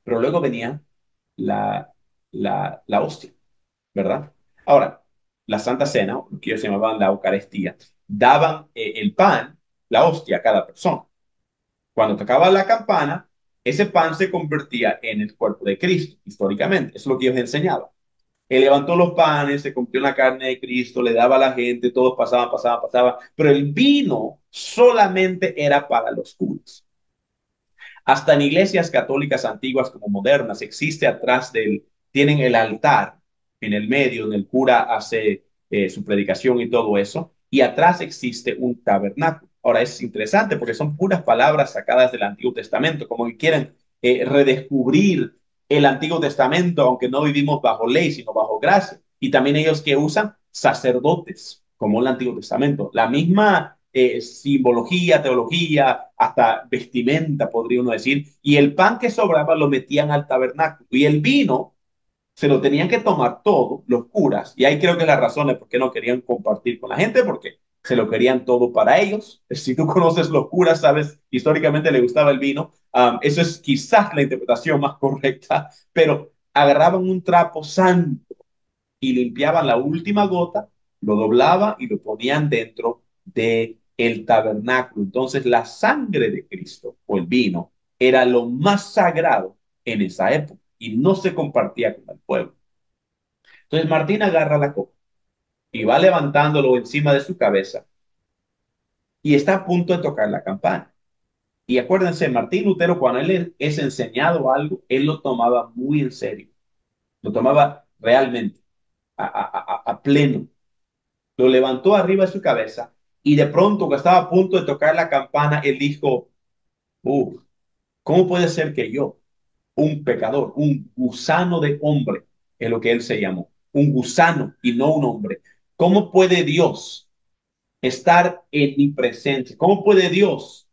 Pero luego venía la, la hostia, ¿verdad? Ahora, la Santa Cena, lo que ellos llamaban la Eucaristía, daban el pan, la hostia a cada persona. Cuando tocaba la campana, ese pan se convertía en el cuerpo de Cristo, históricamente. Eso es lo que ellos enseñaban. Él levantó los panes, se convirtió en la carne de Cristo, le daba a la gente, todos pasaban, pasaban, pasaban, pero el vino solamente era para los curas. Hasta en iglesias católicas antiguas como modernas existe atrás del, tienen el altar en el medio donde el cura hace su predicación y todo eso, y atrás existe un tabernáculo. Ahora es interesante porque son puras palabras sacadas del Antiguo Testamento, como que quieren redescubrir el Antiguo Testamento, aunque no vivimos bajo ley, sino bajo gracia. Y también ellos que usan sacerdotes, como el Antiguo Testamento. La misma simbología, teología, hasta vestimenta, podría uno decir. Y el pan que sobraba lo metían al tabernáculo. Y el vino se lo tenían que tomar todo, los curas. Y ahí creo que es la razón de por qué no querían compartir con la gente, porque se lo querían todo para ellos. Si tú conoces los curas, sabes, históricamente le gustaba el vino. Eso es quizás la interpretación más correcta, pero agarraban un trapo santo y limpiaban la última gota, lo doblaban y lo ponían dentro de el tabernáculo. Entonces la sangre de Cristo o el vino era lo más sagrado en esa época y no se compartía con el pueblo. Entonces Martín agarra la copa y va levantándolo encima de su cabeza y está a punto de tocar la campana. Y acuérdense, Martín Lutero, cuando él es enseñado algo, él lo tomaba muy en serio, lo tomaba realmente a pleno. Lo levantó arriba de su cabeza y de pronto que estaba a punto de tocar la campana, él dijo, ¿cómo puede ser que yo, un pecador, un gusano de hombre, es lo que él se llamó, un gusano y no un hombre, cómo puede Dios estar en mi presencia? ¿Cómo puede Dios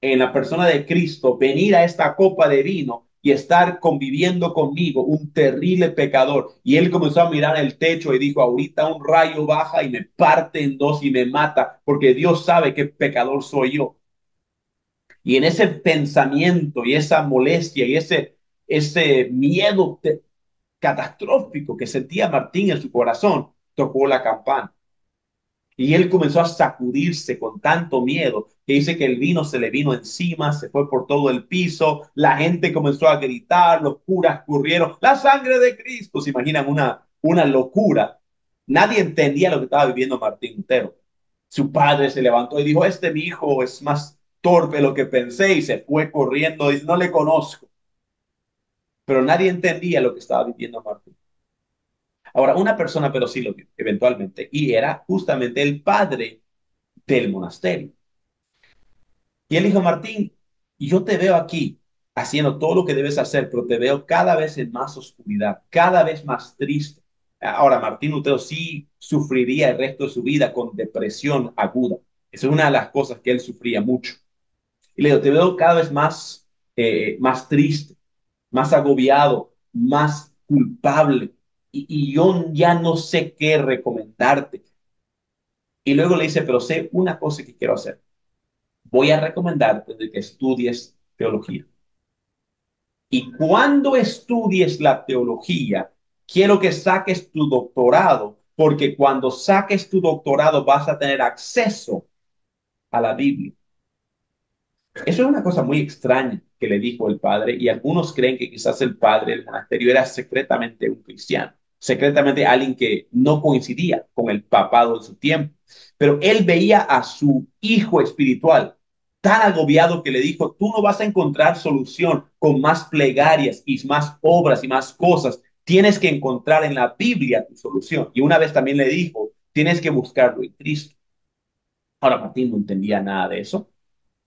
en la persona de Cristo venir a esta copa de vino y estar conviviendo conmigo, un terrible pecador? Y él comenzó a mirar el techo y dijo, ahorita un rayo baja y me parte en dos y me mata, porque Dios sabe qué pecador soy yo. Y en ese pensamiento y esa molestia y ese miedo catastrófico que sentía Martín en su corazón, tocó la campana. Y él comenzó a sacudirse con tanto miedo que dice que el vino se le vino encima, se fue por todo el piso, la gente comenzó a gritar, los curas corrieron, la sangre de Cristo, se imaginan una locura. Nadie entendía lo que estaba viviendo Martín Lutero. Su padre se levantó y dijo, este mi hijo es más torpe de lo que pensé y se fue corriendo, y no le conozco. Pero nadie entendía lo que estaba viviendo Martín. Ahora, una persona pero sí lo vio eventualmente y era justamente el padre del monasterio. Y él dijo, Martín, yo te veo aquí haciendo todo lo que debes hacer, pero te veo cada vez en más oscuridad, cada vez más triste. Ahora, Martín Lutero sí sufriría el resto de su vida con depresión aguda. Esa es una de las cosas que él sufría mucho. Y le digo, te veo cada vez más, más triste, más agobiado, más culpable. Y yo ya no sé qué recomendarte. Y luego le dice, pero sé una cosa que quiero hacer. Voy a recomendarte de que estudies teología. Y cuando estudies la teología, quiero que saques tu doctorado, porque cuando saques tu doctorado vas a tener acceso a la Biblia. Eso es una cosa muy extraña que le dijo el padre, y algunos creen que quizás el padre del monasterio era secretamente un cristiano, secretamente alguien que no coincidía con el papado de su tiempo. Pero él veía a su hijo espiritual tan agobiado que le dijo, tú no vas a encontrar solución con más plegarias y más obras y más cosas. Tienes que encontrar en la Biblia tu solución. Y una vez también le dijo, tienes que buscarlo en Cristo. Ahora Martín no entendía nada de eso,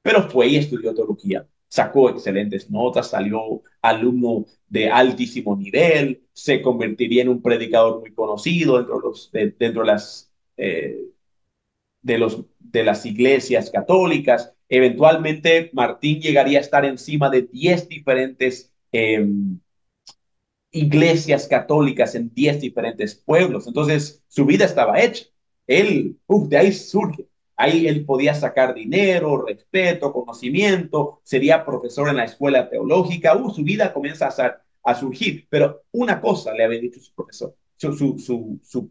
pero fue y estudió teología, sacó excelentes notas, salió alumno de altísimo nivel, se convertiría en un predicador muy conocido dentro de de las iglesias católicas. Eventualmente, Martín llegaría a estar encima de 10 diferentes iglesias católicas en 10 diferentes pueblos. Entonces, su vida estaba hecha. De ahí surge. Ahí él podía sacar dinero, respeto, conocimiento, sería profesor en la escuela teológica. Su vida comienza a surgir. Pero una cosa le había dicho su profesor,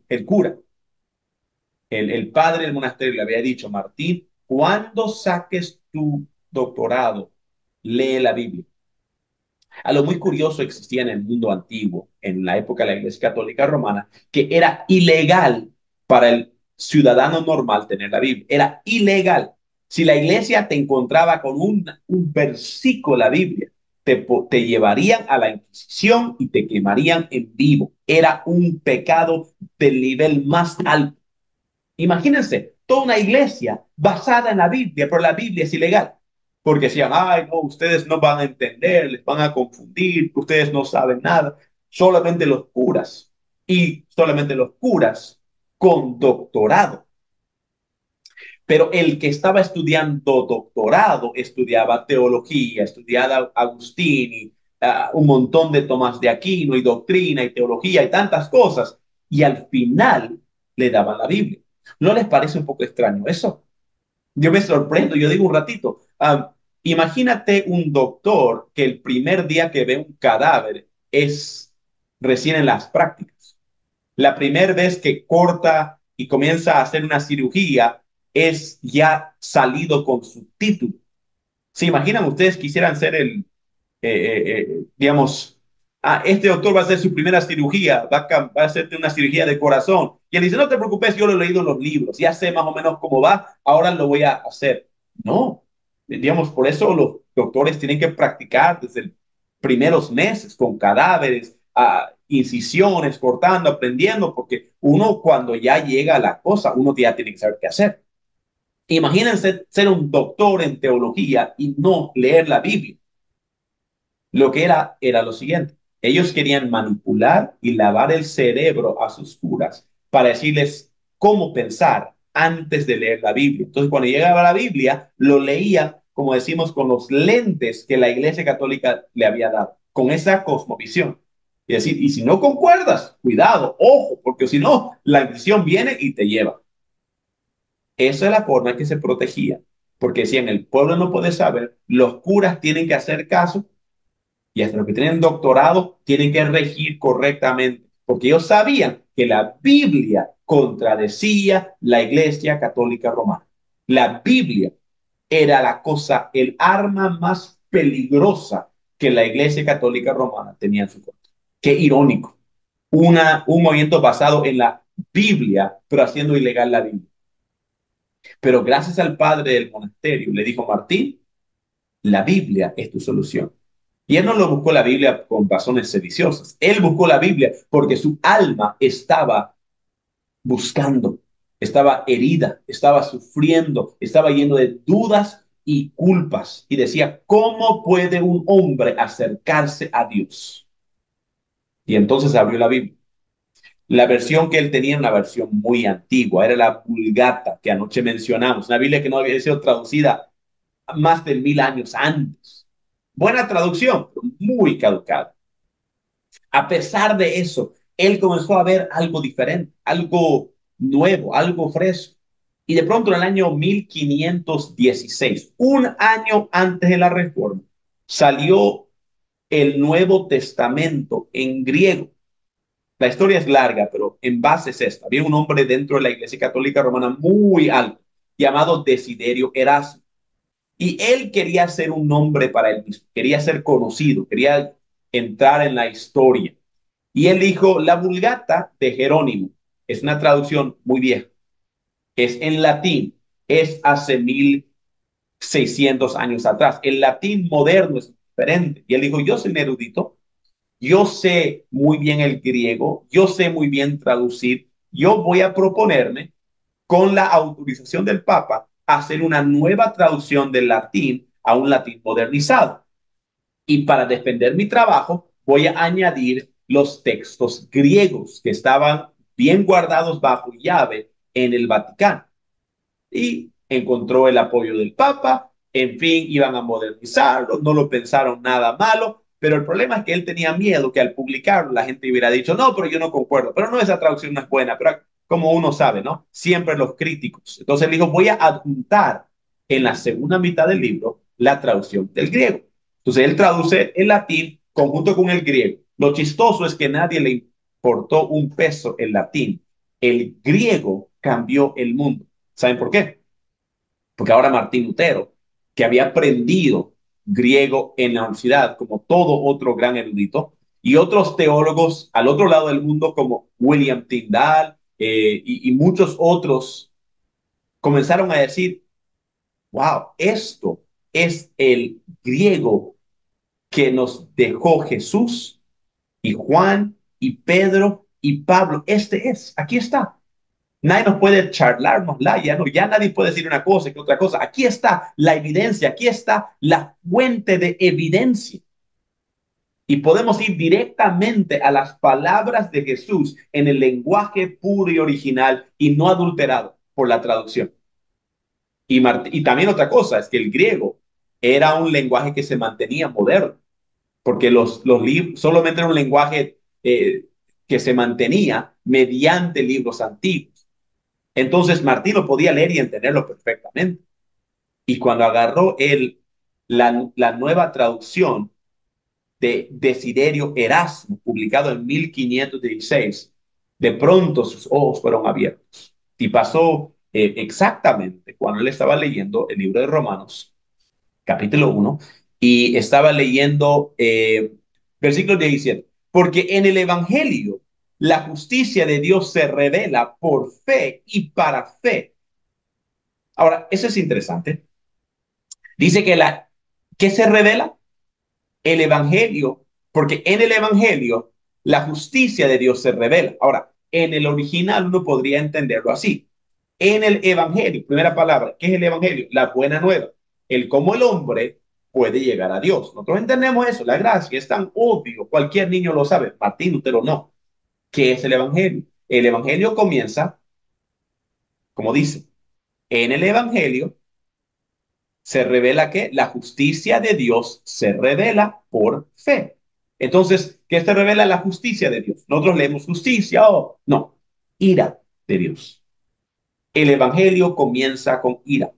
el cura, el padre del monasterio le había dicho, Martín, cuando saques tu doctorado, lee la Biblia. A lo muy curioso existía en el mundo antiguo, en la época de la Iglesia Católica Romana, que era ilegal para el ciudadano normal tener la Biblia. Era ilegal. Si la iglesia te encontraba con un versículo de la Biblia, te llevarían a la Inquisición y te quemarían en vivo. Era un pecado del nivel más alto. Imagínense, toda una iglesia basada en la Biblia, pero la Biblia es ilegal. Porque decían, ay, no, ustedes no van a entender, les van a confundir, ustedes no saben nada. Solamente los curas y solamente los curas con doctorado. Pero el que estaba estudiando doctorado estudiaba teología, estudiaba Agustín y un montón de Tomás de Aquino y doctrina y teología y tantas cosas. Y al final le daban la Biblia. ¿No les parece un poco extraño eso? Yo me sorprendo, yo digo un ratito, imagínate un doctor que el primer día que ve un cadáver es recién en las prácticas. La primera vez que corta y comienza a hacer una cirugía es ya salido con su título. ¿Se imaginan ustedes quisieran ser digamos, este doctor va a hacer su primera cirugía, va a hacerte una cirugía de corazón? Y él dice, no te preocupes, yo lo he leído en los libros, ya sé más o menos cómo va, ahora lo voy a hacer. No, digamos, por eso los doctores tienen que practicar desde los primeros meses con cadáveres, incisiones, cortando, aprendiendo, porque uno cuando ya llega a la cosa, uno ya tiene que saber qué hacer. Imagínense ser un doctor en teología y no leer la Biblia. Lo que era lo siguiente. Ellos querían manipular y lavar el cerebro a sus curas para decirles cómo pensar antes de leer la Biblia. Entonces, cuando llegaba la Biblia, lo leía, como decimos, con los lentes que la Iglesia Católica le había dado, con esa cosmovisión. Y decir, y si no concuerdas, cuidado, ojo, porque si no, la Inquisición viene y te lleva. Esa es la forma en que se protegía, porque si en el pueblo no puede saber, los curas tienen que hacer caso y hasta los que tienen doctorado tienen que regir correctamente, porque ellos sabían que la Biblia contradecía la Iglesia Católica Romana. La Biblia era la cosa, el arma más peligrosa que la Iglesia Católica Romana tenía en su contra. Qué irónico. Un movimiento basado en la Biblia, pero haciendo ilegal la Biblia. Pero gracias al padre del monasterio, le dijo Martín, la Biblia es tu solución. Y él no lo buscó la Biblia con razones sediciosas. Él buscó la Biblia porque su alma estaba buscando, estaba herida, estaba sufriendo, estaba lleno de dudas y culpas. Y decía, ¿cómo puede un hombre acercarse a Dios? Y entonces abrió la Biblia. La versión que él tenía era una versión muy antigua, era la Vulgata que anoche mencionamos, una Biblia que no había sido traducida más de 1000 años antes. Buena traducción, pero muy caducada. A pesar de eso, él comenzó a ver algo diferente, algo nuevo, algo fresco. Y de pronto en el año 1516, un año antes de la Reforma, salió el Nuevo Testamento en griego. La historia es larga, pero en base es esta. Había un hombre dentro de la Iglesia Católica Romana muy alto, llamado Desiderio Erasmo. Y él quería ser un nombre para él mismo, quería ser conocido, quería entrar en la historia. Y él dijo, la Vulgata de Jerónimo es una traducción muy vieja, es en latín, es hace 1600 años atrás. El latín moderno es diferente. Y él dijo, yo soy un erudito, yo sé muy bien el griego, yo sé muy bien traducir, yo voy a proponerme con la autorización del Papa hacer una nueva traducción del latín a un latín modernizado. Y para defender mi trabajo, voy a añadir los textos griegos que estaban bien guardados bajo llave en el Vaticano. Y encontró el apoyo del Papa, en fin, iban a modernizarlo, no lo pensaron nada malo, pero el problema es que él tenía miedo que al publicarlo la gente hubiera dicho, no, pero yo no concuerdo, pero no, esa traducción no es buena, pero como uno sabe, ¿no? Siempre los críticos. Entonces él dijo, voy a adjuntar en la segunda mitad del libro la traducción del griego. Entonces él traduce el latín conjunto con el griego. Lo chistoso es que nadie le importó un peso el latín. El griego cambió el mundo. ¿Saben por qué? Porque ahora Martín Lutero, que había aprendido griego en la universidad, como todo otro gran erudito, y otros teólogos al otro lado del mundo, como William Tyndale y muchos otros, comenzaron a decir, wow, esto es el griego que nos dejó Jesús y Juan y Pedro y Pablo. Este es, aquí está. Nadie nos puede charlarnosla, ya nadie puede decir una cosa que otra cosa. Aquí está la evidencia, aquí está la fuente de evidencia. Y podemos ir directamente a las palabras de Jesús en el lenguaje puro y original y no adulterado por la traducción. Y también otra cosa es que el griego era un lenguaje que se mantenía moderno, porque los libros solamente era un lenguaje que se mantenía mediante libros antiguos. Entonces Martín lo podía leer y entenderlo perfectamente. Y cuando agarró él la nueva traducción de Desiderio Erasmo, publicado en 1516, de pronto sus ojos fueron abiertos. Y pasó exactamente cuando él estaba leyendo el libro de Romanos, capítulo 1, y estaba leyendo versículo 17. Porque en el Evangelio la justicia de Dios se revela por fe y para fe. Ahora, eso es interesante. Dice que ¿qué se revela? El Evangelio, porque en el Evangelio la justicia de Dios se revela. Ahora, en el original uno podría entenderlo así. En el Evangelio, primera palabra, ¿qué es el Evangelio? La buena nueva. El cómo el hombre puede llegar a Dios. Nosotros entendemos eso, la gracia es tan obvio, cualquier niño lo sabe, Martín Lutero no. ¿Qué es el Evangelio? El Evangelio comienza, como dice, en el Evangelio se revela que la justicia de Dios se revela por fe. Entonces, ¿qué se revela la justicia de Dios? Nosotros leemos justicia o no, ira de Dios. El Evangelio comienza con ira.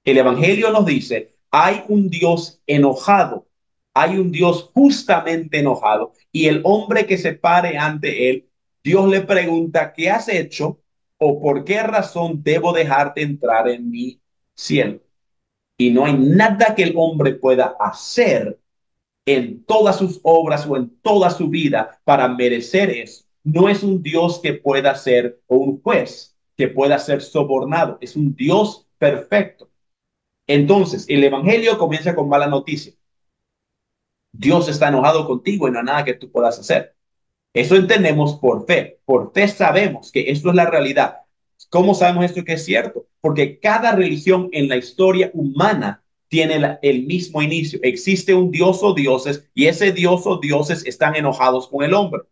El Evangelio nos dice, hay un Dios enojado, hay un Dios justamente enojado, y el hombre que se pare ante él, Dios le pregunta, ¿qué has hecho o por qué razón debo dejarte entrar en mi cielo? Y no hay nada que el hombre pueda hacer en todas sus obras o en toda su vida para merecer eso. No es un Dios que pueda ser o un juez que pueda ser sobornado. Es un Dios perfecto. Entonces, el Evangelio comienza con mala noticia. Dios está enojado contigo y no hay nada que tú puedas hacer. Eso entendemos por fe. Por fe sabemos que esto es la realidad. ¿Cómo sabemos esto que es cierto? Porque cada religión en la historia humana tiene el mismo inicio. Existe un Dios o dioses y ese Dios o dioses están enojados con el hombre.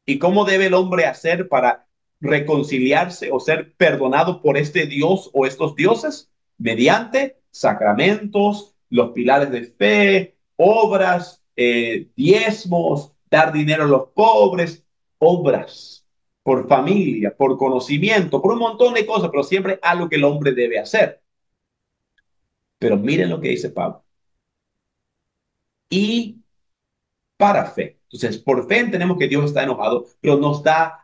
¿Y cómo debe el hombre hacer para reconciliarse o ser perdonado por este Dios o estos dioses? Mediante sacramentos, los pilares de fe, obras, diezmos, dar dinero a los pobres, obras, por familia, por conocimiento, por un montón de cosas, pero siempre algo que el hombre debe hacer. Pero miren lo que dice Pablo. Y para fe. Entonces, por fe entendemos que Dios está enojado, pero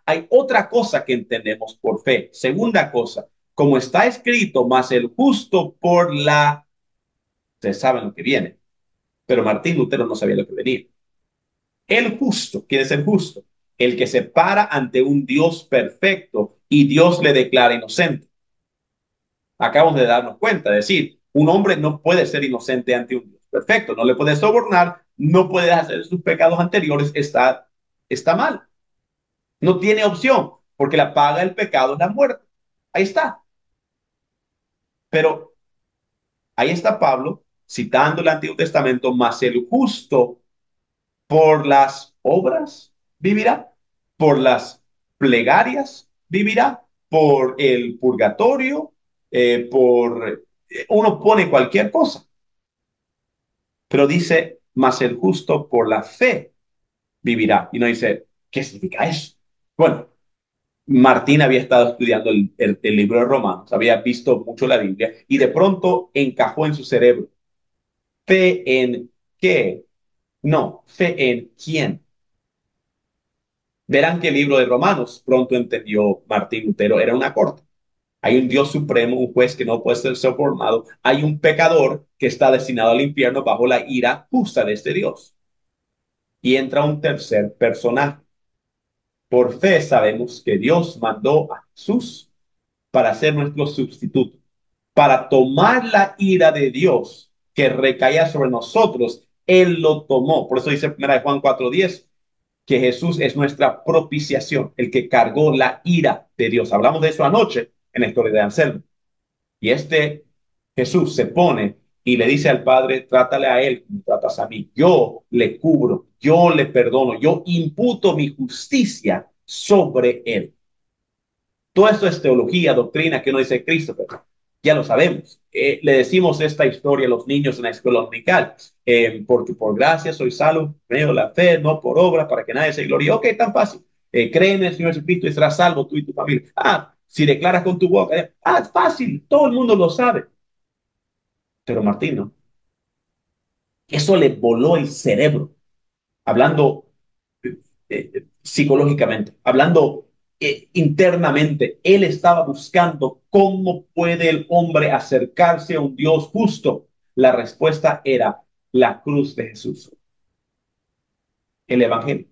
hay otra cosa que entendemos por fe. Segunda cosa, como está escrito, más el justo por la, ustedes saben lo que viene, pero Martín Lutero no sabía lo que venía. El justo, ¿quién es el justo? El que se para ante un Dios perfecto y Dios le declara inocente. Acabamos de darnos cuenta, es decir, un hombre no puede ser inocente ante un Dios perfecto, no le puede sobornar, no puede hacer sus pecados anteriores, está mal. No tiene opción, porque la paga del pecado es la muerte. Ahí está. Pero ahí está Pablo citando el Antiguo Testamento, más el justo por las obras vivirá, por las plegarias vivirá, por el purgatorio, uno pone cualquier cosa, pero dice, más el justo por la fe vivirá. Y no dice, ¿qué significa eso? Bueno, Martín había estado estudiando el libro de Romanos, había visto mucho la Biblia y de pronto encajó en su cerebro. ¿Fe en qué? No, fe en quién. Verán que el libro de Romanos, pronto entendió Martín Lutero, era una corte. Hay un Dios supremo, un juez que no puede ser sobornado. Hay un pecador que está destinado al infierno bajo la ira justa de este Dios. Y entra un tercer personaje. Por fe sabemos que Dios mandó a Jesús para ser nuestro sustituto, para tomar la ira de Dios que recaía sobre nosotros. Él lo tomó. Por eso dice 1 Juan 4:10 que Jesús es nuestra propiciación, el que cargó la ira de Dios. Hablamos de eso anoche en la historia de Anselmo. Y este Jesús se pone y le dice al Padre, trátale a él como tratas a mí. Yo le cubro, yo le perdono, yo imputo mi justicia sobre él. Todo esto es teología, doctrina que no dice Cristo, pero ya lo sabemos. Le decimos esta historia a los niños en la escuela dominical, porque por gracia soy salvo, medio la fe, no por obra, para que nadie se gloríe. Ok, tan fácil. Cree en el Señor Jesucristo y serás salvo tú y tu familia. Si declaras con tu boca, es fácil, todo el mundo lo sabe. Pero Martín, no. Eso le voló el cerebro, hablando psicológicamente, hablando internamente. Él estaba buscando cómo puede el hombre acercarse a un Dios justo. La respuesta era la cruz de Jesús, el Evangelio.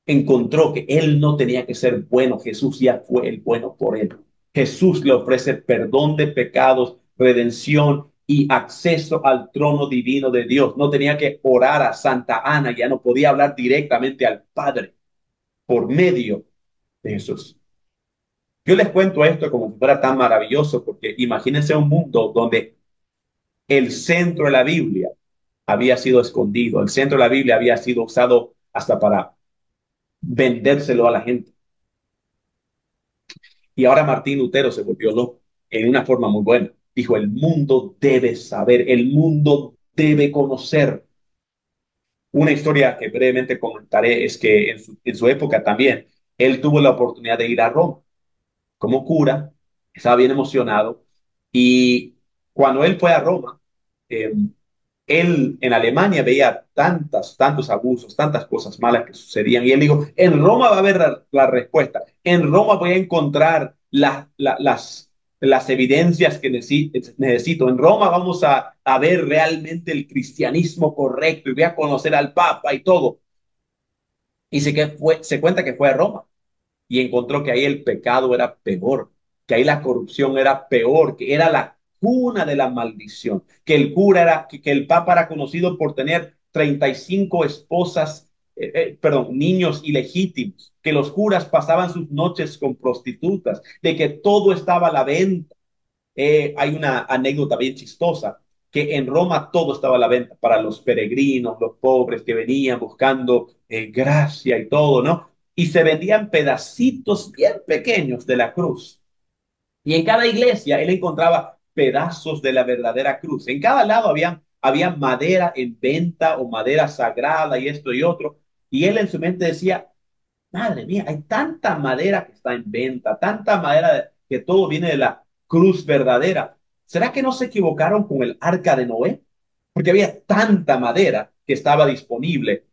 Encontró que él no tenía que ser bueno, Jesús ya fue el bueno por él. Jesús le ofrece perdón de pecados, redención y acceso al trono divino de Dios. No tenía que orar a Santa Ana, ya no podía hablar directamente al Padre por medio de Jesús. Yo les cuento esto como si fuera tan maravilloso, porque imagínense un mundo donde el centro de la Biblia había sido escondido, el centro de la Biblia había sido usado hasta para vendérselo a la gente. Y ahora Martín Lutero se volvió loco en una forma muy buena. Dijo, el mundo debe saber, el mundo debe conocer. Una historia que brevemente comentaré es que en su época también, él tuvo la oportunidad de ir a Roma como cura, estaba bien emocionado. Y cuando él fue a Roma, eh, él en Alemania veía tantos abusos, tantas cosas malas que sucedían. Y él dijo, en Roma va a haber la respuesta. En Roma voy a encontrar las evidencias que necesito. En Roma vamos a ver realmente el cristianismo correcto y voy a conocer al Papa y todo. Y se cuenta que fue a Roma y encontró que ahí el pecado era peor, que ahí la corrupción era peor, que era la cuna de la maldición, que el cura era, que el papa era conocido por tener 35 esposas, perdón, niños ilegítimos, que los curas pasaban sus noches con prostitutas, de que todo estaba a la venta. Hay una anécdota bien chistosa. que en Roma todo estaba a la venta para los peregrinos, los pobres que venían buscando gracia y todo, ¿no? Y se vendían pedacitos bien pequeños de la cruz. Y en cada iglesia él encontraba pedazos de la verdadera cruz. En cada lado había madera en venta o madera sagrada y esto y otro. Y él en su mente decía, madre mía, hay tanta madera que está en venta, tanta madera que todo viene de la cruz verdadera. ¿Será que no se equivocaron con el arca de Noé? Porque había tanta madera que estaba disponible.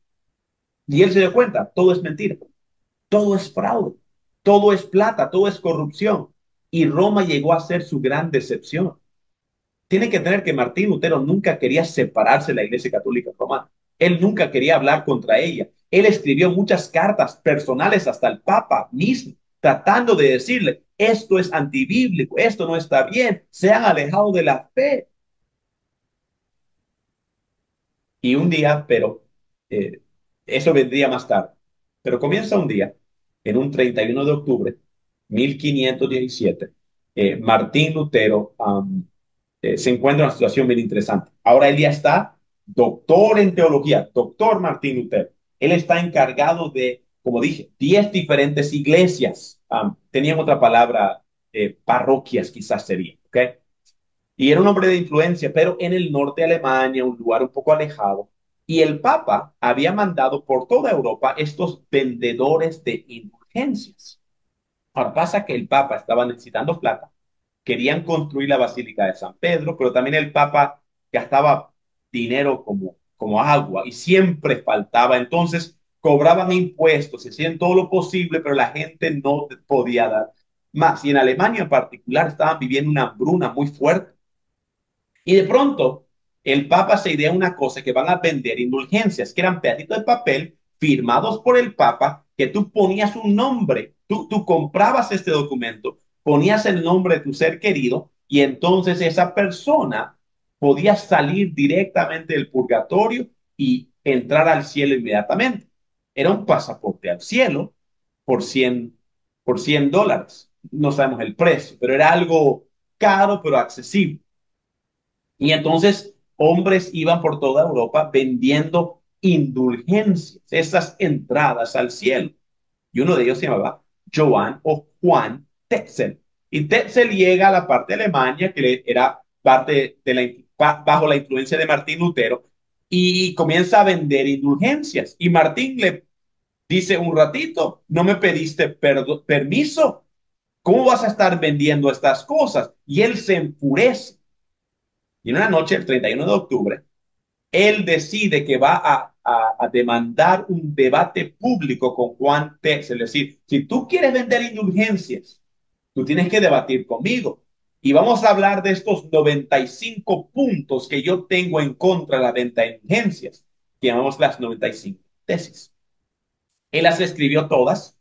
Y él se dio cuenta, todo es mentira, todo es fraude, todo es plata, todo es corrupción. Y Roma llegó a ser su gran decepción. Tiene que tener que Martín Lutero nunca quería separarse de la Iglesia Católica Romana. Él nunca quería hablar contra ella. Él escribió muchas cartas personales hasta el Papa mismo, tratando de decirle, esto es antibíblico, esto no está bien, se han alejado de la fe. Y un día, pero eh, eso vendría más tarde. Pero comienza un día, en un 31 de octubre, 1517, Martín Lutero se encuentra en una situación bien interesante. Ahora él ya está doctor en teología, doctor Martín Lutero. Él está encargado de, como dije, 10 diferentes iglesias. Tenían otra palabra, parroquias quizás sería, ¿ok? Y era un hombre de influencia, pero en el norte de Alemania, un lugar un poco alejado. Y el Papa había mandado por toda Europa estos vendedores de indulgencias. Ahora pasa que el Papa estaba necesitando plata, querían construir la Basílica de San Pedro, pero también el Papa gastaba dinero como agua y siempre faltaba. Entonces cobraban impuestos, hacían todo lo posible, pero la gente no podía dar más. Y en Alemania en particular estaban viviendo una hambruna muy fuerte. Y de pronto, el Papa se idea una cosa que van a vender indulgencias, que eran pedacitos de papel firmados por el Papa, que tú ponías un nombre, tú comprabas este documento, ponías el nombre de tu ser querido y entonces esa persona podía salir directamente del purgatorio y entrar al cielo inmediatamente. Era un pasaporte al cielo por $100. No sabemos el precio, pero era algo caro, pero accesible. Y entonces hombres iban por toda Europa vendiendo indulgencias, esas entradas al cielo. Y uno de ellos se llamaba Johann o Juan Tetzel. Y Tetzel llega a la parte de Alemania, que era parte de bajo la influencia de Martín Lutero, y comienza a vender indulgencias. Y Martín le dice un ratito, no me pediste permiso, ¿cómo vas a estar vendiendo estas cosas? Y él se enfurece y en una noche, el 31 de octubre, él decide que va a demandar un debate público con Juan Tex. Es decir, si tú quieres vender indulgencias, tú tienes que debatir conmigo. Y vamos a hablar de estos 95 puntos que yo tengo en contra de la venta de indulgencias, que llamamos las 95 tesis. Él las escribió todas,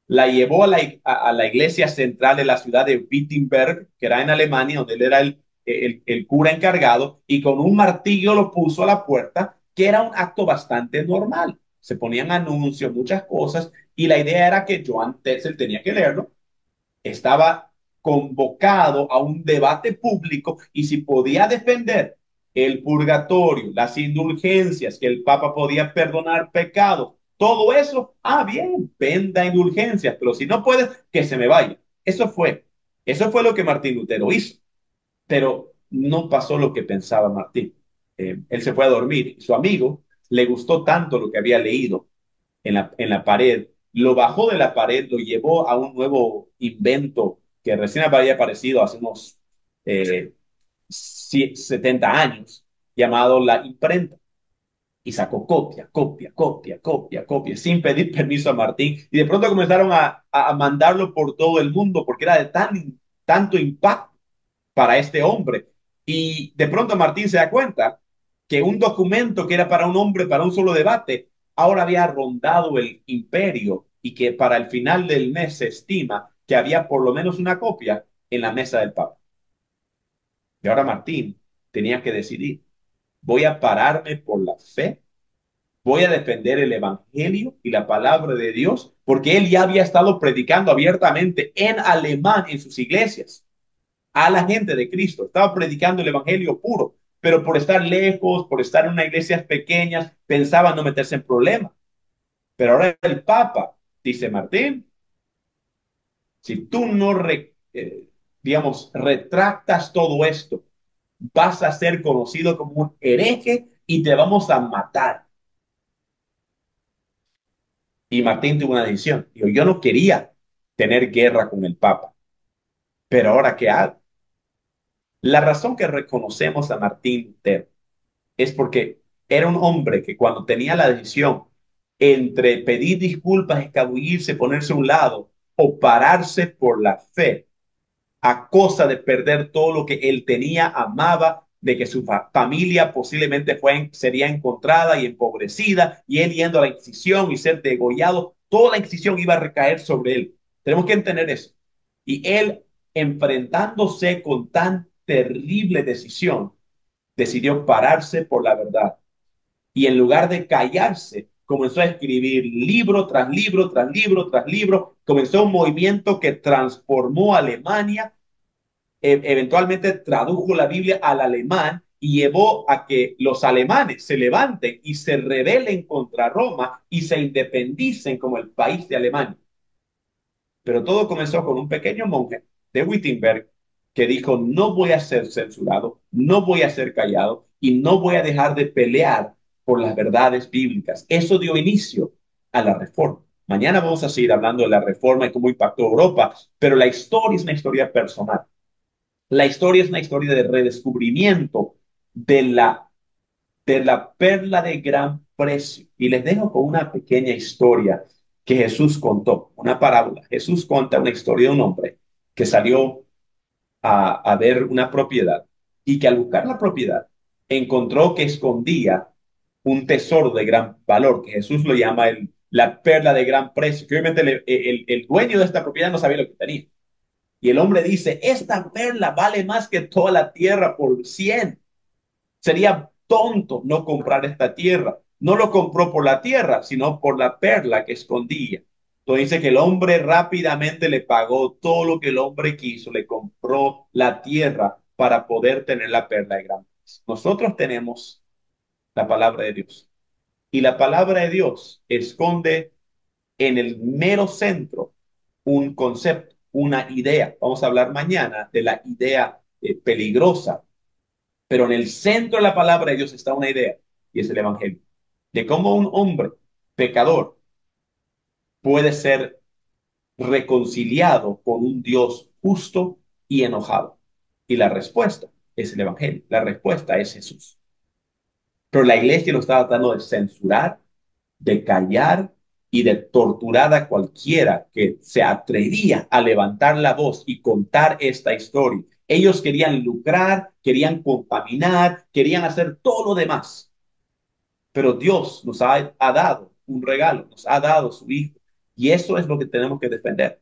la llevó a la iglesia central de la ciudad de Wittenberg, que era en Alemania, donde él era el cura encargado, y con un martillo lo puso a la puerta, que era un acto bastante normal. Se ponían anuncios, muchas cosas, y la idea era que Johann Tetzel tenía que leerlo, estaba convocado a un debate público y si podía defender el purgatorio, las indulgencias, que el Papa podía perdonar pecados, todo eso, bien, venda indulgencias, pero si no puede, que se me vaya. Eso fue lo que Martín Lutero hizo, pero no pasó lo que pensaba Martín. Él se fue a dormir. Su amigo le gustó tanto lo que había leído en la pared, lo bajó de la pared, lo llevó a un nuevo invento que recién había aparecido hace unos 70 años, llamado la imprenta. Y sacó copia, copia, copia, copia, copia, sin pedir permiso a Martín. Y de pronto comenzaron a mandarlo por todo el mundo porque era de tanto impacto para este hombre. Y de pronto Martín se da cuenta que un documento que era para un hombre, para un solo debate, ahora había rondado el imperio y que para el final del mes se estima que había por lo menos una copia en la mesa del Papa. Y ahora Martín tenía que decidir, voy a pararme por la fe, voy a defender el Evangelio y la palabra de Dios, porque él ya había estado predicando abiertamente en alemán en sus iglesias a la gente de Cristo. Estaba predicando el evangelio puro. pero por estar lejos, por estar en una iglesia pequeña, pensaban no meterse en problemas. Pero ahora el Papa dice, Martín, si tú no, digamos, retractas todo esto, vas a ser conocido como un hereje y te vamos a matar. Y Martín tuvo una decisión. Dijo, yo no quería tener guerra con el Papa, pero ahora ¿qué hago? La razón que reconocemos a Martín Lutero es porque era un hombre que cuando tenía la decisión entre pedir disculpas, escabullirse, ponerse a un lado o pararse por la fe, a costa de perder todo lo que él tenía, amaba, de que su familia posiblemente sería encontrada y empobrecida, y él yendo a la Inquisición y ser degollado, toda la Inquisición iba a recaer sobre él. Tenemos que entender eso. Y él, enfrentándose con tan terrible decisión, decidió pararse por la verdad. Y en lugar de callarse, comenzó a escribir libro tras libro, tras libro, tras libro. Comenzó un movimiento que transformó a Alemania, eventualmente tradujo la Biblia al alemán y llevó a que los alemanes se levanten y se rebelen contra Roma y se independicen como el país de Alemania. Pero todo comenzó con un pequeño monje de Wittenberg que dijo, no voy a ser censurado, no voy a ser callado y no voy a dejar de pelear por las verdades bíblicas. Eso dio inicio a la reforma. Mañana vamos a seguir hablando de la reforma y cómo impactó Europa, pero la historia es una historia personal. La historia es una historia de redescubrimiento de la perla de gran precio. Y les dejo con una pequeña historia que Jesús contó, una parábola. Jesús cuenta una historia de un hombre que salió a ver una propiedad y que al buscar la propiedad encontró que escondía un tesoro de gran valor, que Jesús lo llama la perla de gran precio, que obviamente el dueño de esta propiedad no sabía lo que tenía. Y el hombre dice, esta perla vale más que toda la tierra por 100. Sería tonto no comprar esta tierra. No lo compró por la tierra, sino por la perla que escondía. Entonces dice que el hombre rápidamente le pagó todo lo que el hombre quiso, le compró la tierra para poder tener la perla de gran precio. Nosotros tenemos la palabra de Dios y la palabra de Dios esconde en el mero centro un concepto, una idea. Vamos a hablar mañana de la idea peligrosa, pero en el centro de la palabra de Dios está una idea, y es el Evangelio, de cómo un hombre pecador puede ser reconciliado con un Dios justo y enojado. Y la respuesta es el Evangelio, la respuesta es Jesús. Pero la iglesia lo está tratando de censurar, de callar y de torturar a cualquiera que se atrevía a levantar la voz y contar esta historia. Ellos querían lucrar, querían contaminar, querían hacer todo lo demás. Pero Dios nos ha dado un regalo, nos ha dado su Hijo. Y eso es lo que tenemos que defender.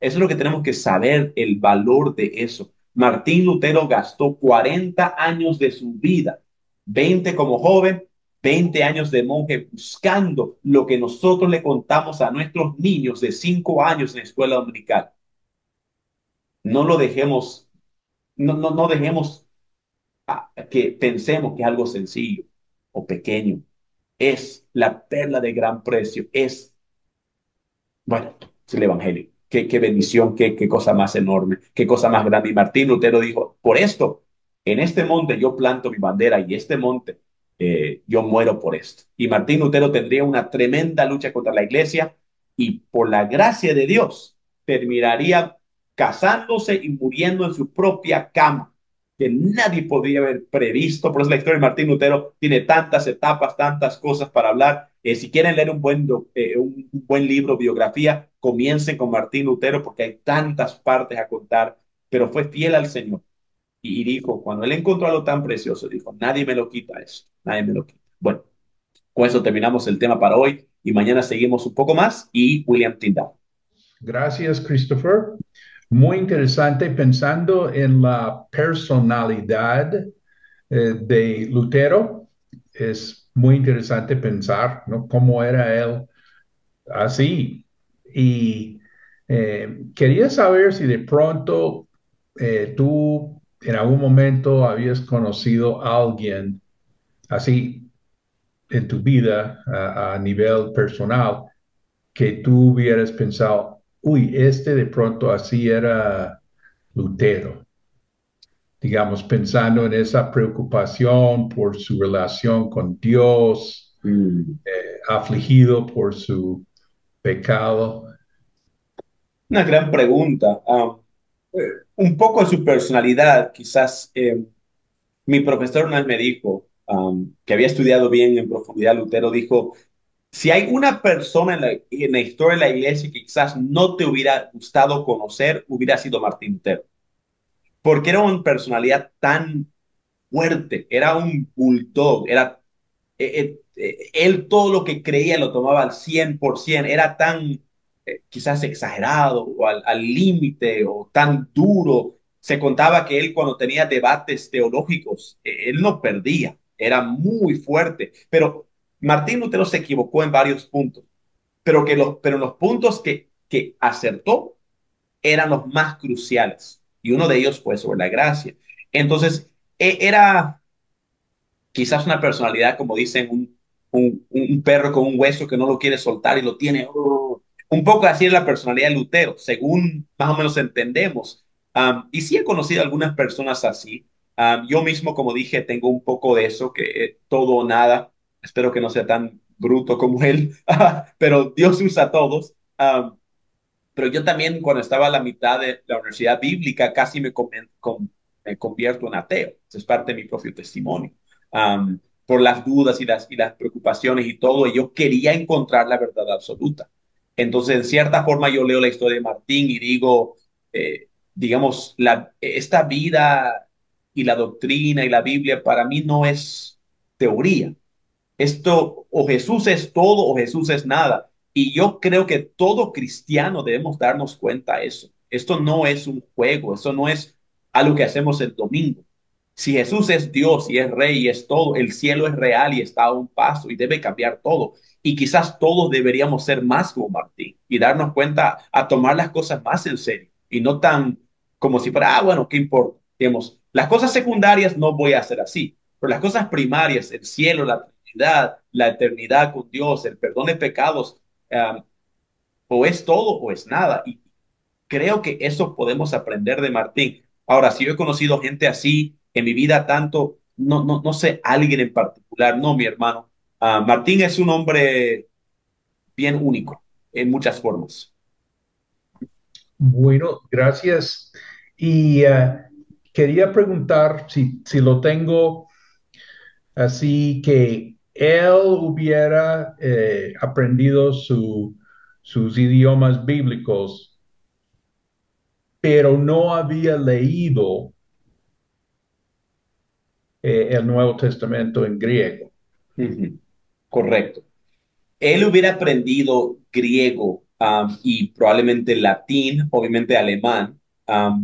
Eso es lo que tenemos que saber, el valor de eso. Martín Lutero gastó 40 años de su vida, 20 como joven, 20 años de monje, buscando lo que nosotros le contamos a nuestros niños de 5 años en la escuela dominical. No lo dejemos, no dejemos que pensemos que es algo sencillo o pequeño. Es la perla de gran precio, es bueno, es el Evangelio. Qué bendición, qué cosa más enorme, qué cosa más grande. Y Martín Lutero dijo, por esto, en este monte yo planto mi bandera y este monte yo muero por esto. Y Martín Lutero tendría una tremenda lucha contra la iglesia y por la gracia de Dios terminaría casándose y muriendo en su propia cama, que nadie podría haber previsto. Por eso la historia de Martín Lutero tiene tantas etapas, tantas cosas para hablar. Si quieren leer un buen libro, biografía, comiencen con Martín Lutero porque hay tantas partes a contar, pero fue fiel al Señor. Y dijo, cuando él encontró algo tan precioso, dijo, nadie me lo quita eso, nadie me lo quita. Bueno, con eso terminamos el tema para hoy y mañana seguimos un poco más y William Tyndale. Gracias, Christopher. Muy interesante pensando en la personalidad de Lutero. Es muy interesante pensar, ¿no? Cómo era él así. Y quería saber si de pronto tú en algún momento habías conocido a alguien así en tu vida a nivel personal que tú hubieras pensado, uy, este de pronto así era Lutero, digamos, pensando en esa preocupación por su relación con Dios, Mm. afligido por su pecado. Una gran pregunta. Un poco de su personalidad, quizás mi profesor una vez me dijo, que había estudiado bien en profundidad Lutero, dijo, si hay una persona en la historia de la iglesia que quizás no te hubiera gustado conocer, hubiera sido Martín Lutero, porque era una personalidad tan fuerte, era un bulldog, él todo lo que creía lo tomaba al 100%, era tan quizás exagerado o al límite o tan duro. Se contaba que él cuando tenía debates teológicos, él no perdía, era muy fuerte, pero Martín Lutero se equivocó en varios puntos, pero los puntos que acertó eran los más cruciales y uno de ellos fue sobre la gracia. Entonces, era quizás una personalidad, como dicen, un perro con un hueso que no lo quiere soltar y lo tiene. Un poco así es la personalidad de Lutero, según más o menos entendemos. Y sí he conocido algunas personas así. Yo mismo, como dije, tengo un poco de eso, que todo o nada. Espero que no sea tan bruto como él, pero Dios usa a todos. Pero yo también, cuando estaba a la mitad de la universidad bíblica, casi me convierto en ateo. Eso es parte de mi propio testimonio. Por las dudas y las preocupaciones y todo, y yo quería encontrar la verdad absoluta. Entonces, en cierta forma, yo leo la historia de Martín y digo, digamos, esta vida y la doctrina y la Biblia para mí no es teoría. Esto o Jesús es todo o Jesús es nada. Y yo creo que todo cristiano debemos darnos cuenta de eso. Esto no es un juego, eso no es algo que hacemos el domingo. Si Jesús es Dios y es Rey y es todo, el cielo es real y está a un paso y debe cambiar todo. Y quizás todos deberíamos ser más como Martín y darnos cuenta a tomar las cosas más en serio y no tan como si fuera, bueno, ¿qué importa? Digamos, las cosas secundarias no voy a hacer así, pero las cosas primarias, el cielo, la eternidad con Dios, el perdón de pecados, o es todo o es nada. Y creo que eso podemos aprender de Martín. Ahora, si yo he conocido gente así en mi vida, tanto, no sé, alguien en particular, no, mi hermano. Martín es un hombre bien único en muchas formas. Bueno, gracias. Y quería preguntar si lo tengo así que él hubiera aprendido sus idiomas bíblicos, pero no había leído el Nuevo Testamento en griego. Ujú. Correcto. Él hubiera aprendido griego, y probablemente latín, obviamente alemán,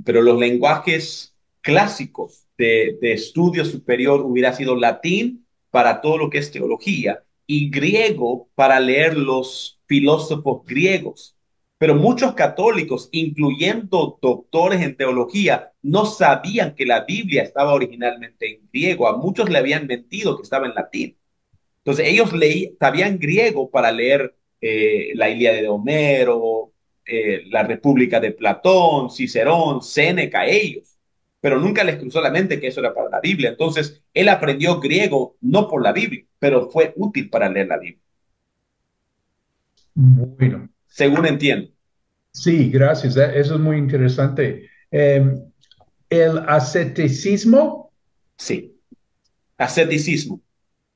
pero los lenguajes clásicos de estudio superior hubiera sido latín para todo lo que es teología y griego para leer los filósofos griegos. Pero muchos católicos, incluyendo doctores en teología, no sabían que la Biblia estaba originalmente en griego. A muchos le habían mentido que estaba en latín. Entonces ellos sabían griego para leer la Ilíada de Homero, la República de Platón, Cicerón, Séneca, ellos. Pero nunca les cruzó la mente que eso era para la Biblia. Entonces él aprendió griego no por la Biblia, pero fue útil para leer la Biblia, Bueno, según entiendo. sí, gracias. Eso es muy interesante. El asceticismo, Sí, asceticismo.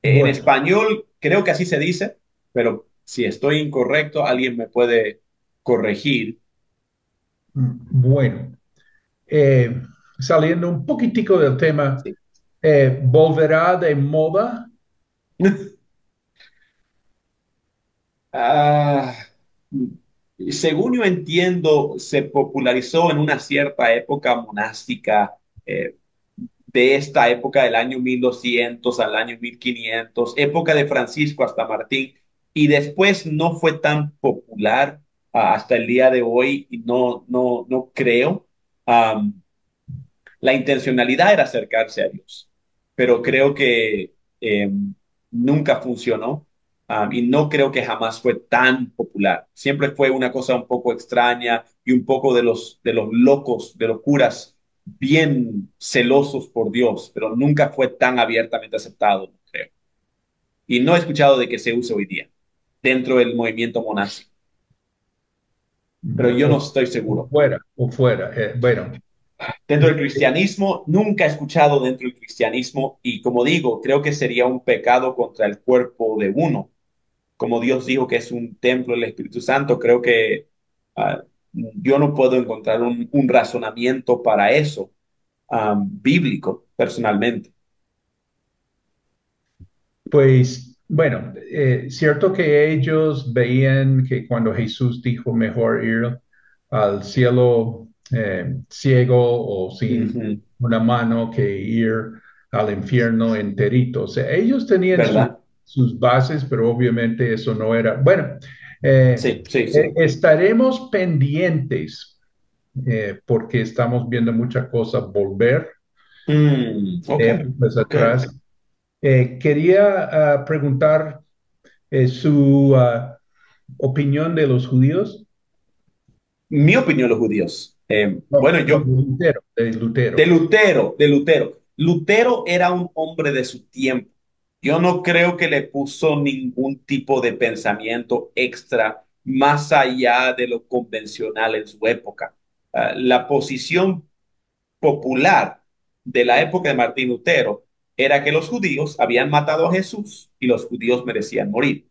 En bueno, español creo que así se dice, pero si estoy incorrecto, alguien me puede corregir. bueno. Eh, Saliendo un poquitico del tema, Sí. ¿volverá de moda? Ah, según yo entiendo, se popularizó en una cierta época monástica, eh, de esta época del año 1200 al año 1500, época de Francisco hasta Martín, y después no fue tan popular hasta el día de hoy, y no creo. La intencionalidad era acercarse a Dios, pero creo que nunca funcionó. Y no creo que jamás fue tan popular. Siempre fue una cosa un poco extraña y un poco de los locos, de los curas bien celosos por Dios, pero nunca fue tan abiertamente aceptado, no creo. Y no he escuchado de que se use hoy día dentro del movimiento monástico, pero yo no estoy seguro. O fuera. Bueno, Dentro del cristianismo, nunca he escuchado dentro del cristianismo y como digo, creo que sería un pecado contra el cuerpo de uno. Como Dios dijo que es un templo del Espíritu Santo, creo que yo no puedo encontrar un razonamiento para eso bíblico personalmente. pues bueno, cierto que ellos veían que cuando Jesús dijo mejor ir al cielo ciego o sin Ujú. una mano que ir al infierno enterito. O sea, ellos tenían ¿Verdad? sus bases, pero obviamente eso no era. Bueno, eh, Sí, sí, sí. estaremos pendientes porque estamos viendo muchas cosas volver Ok, de épocas ok. atrás. Quería preguntar su opinión de los judíos. Mi opinión, los judíos. No, Bueno, no, yo, De de Lutero. Lutero, de Lutero. Lutero era un hombre de su tiempo. Yo no creo que le puso ningún tipo de pensamiento extra más allá de lo convencional en su época. La posición popular de la época de Martín Lutero era que los judíos habían matado a Jesús y los judíos merecían morir.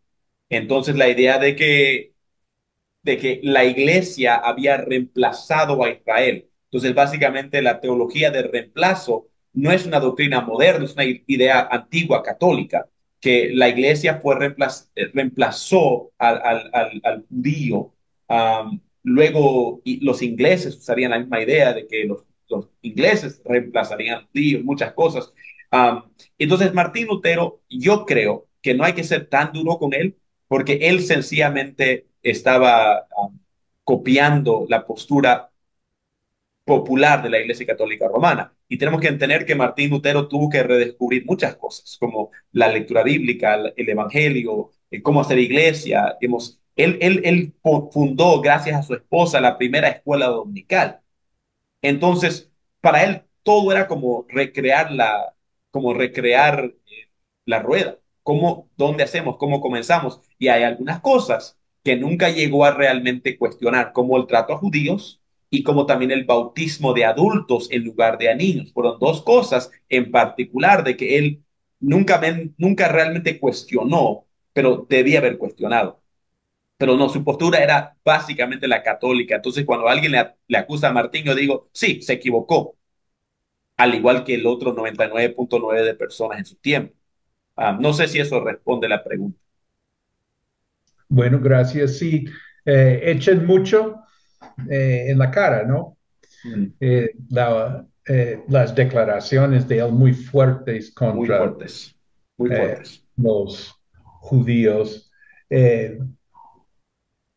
Entonces la idea de que la iglesia había reemplazado a Israel. Entonces, básicamente, la teología del reemplazo no es una doctrina moderna, es una idea antigua católica, que la iglesia reemplazó al judío. Luego, los ingleses usarían la misma idea de que los ingleses reemplazarían a los judíos, muchas cosas. Entonces, Martín Lutero, yo creo que no hay que ser tan duro con él, porque él sencillamente estaba copiando la postura popular de la Iglesia Católica Romana. Y tenemos que entender que Martín Lutero tuvo que redescubrir muchas cosas, como la lectura bíblica, el Evangelio, cómo hacer iglesia. Digamos, él fundó, gracias a su esposa, la primera escuela dominical. Entonces, para él todo era como recrear la rueda. ¿Cómo, dónde hacemos? ¿Cómo comenzamos? Y hay algunas cosas que nunca llegó a realmente cuestionar, como el trato a judíos y como también el bautismo de adultos en lugar de a niños. Fueron dos cosas en particular de que él nunca realmente cuestionó, pero debía haber cuestionado. Pero no, su postura era básicamente la católica. Entonces, cuando alguien le acusa a Martín, yo digo, sí, se equivocó, al igual que el otro 99.9 de personas en su tiempo. No sé si eso responde la pregunta. Bueno, gracias. Sí, echen mucho en la cara, ¿no? Mm, Las declaraciones de él muy fuertes muy contra fuertes, muy eh, fuertes. los judíos. Eh,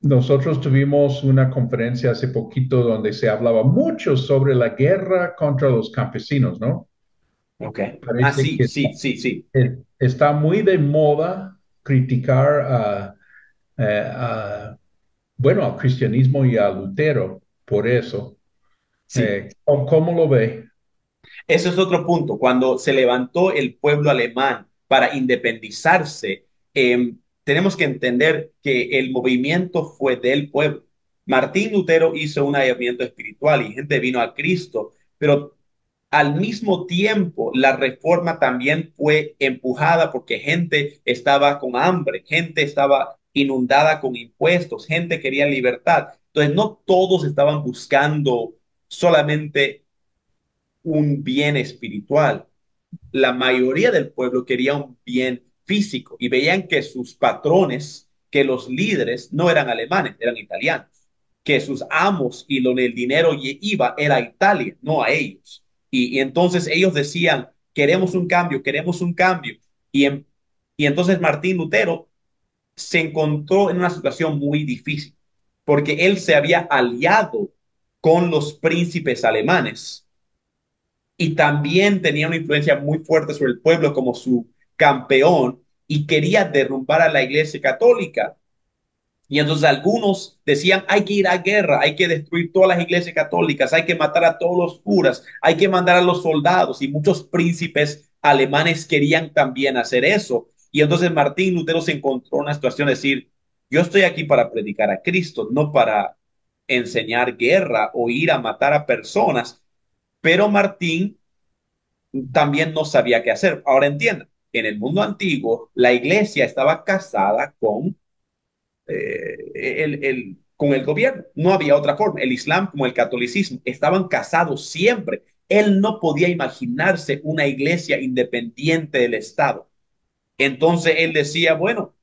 Nosotros tuvimos una conferencia hace poquito donde se hablaba mucho sobre la guerra contra los campesinos, ¿no? Ok. Ah, Parece sí, que sí, sí, sí, está muy de moda criticar bueno, al cristianismo y a Lutero por eso. sí. ¿Cómo lo ve? Ese es otro punto. Cuando se levantó el pueblo alemán para independizarse, tenemos que entender que el movimiento fue del pueblo. Martín Lutero hizo un movimiento espiritual y gente vino a Cristo, pero al mismo tiempo la reforma también fue empujada porque gente estaba con hambre, gente estaba inundada con impuestos, gente quería libertad. Entonces, no todos estaban buscando solamente un bien espiritual. La mayoría del pueblo quería un bien físico y veían que sus patrones, que los líderes no eran alemanes, eran italianos, que sus amos y donde el dinero iba era a Italia, no a ellos. Y entonces ellos decían, queremos un cambio, queremos un cambio. Y entonces Martín Lutero se encontró en una situación muy difícil, porque él se había aliado con los príncipes alemanes y también tenía una influencia muy fuerte sobre el pueblo como su campeón y quería derrumbar a la iglesia católica. Y entonces algunos decían, hay que ir a guerra, hay que destruir todas las iglesias católicas, hay que matar a todos los curas, hay que mandar a los soldados. Y muchos príncipes alemanes querían también hacer eso. Y entonces Martín Lutero se encontró en una situación de decir, yo estoy aquí para predicar a Cristo, no para enseñar guerra o ir a matar a personas. Pero Martín también no sabía qué hacer. Ahora entiendan, en el mundo antiguo, la iglesia estaba casada con el gobierno. No había otra forma. El Islam como el catolicismo estaban casados siempre. Él no podía imaginarse una iglesia independiente del Estado. Entonces él decía, bueno,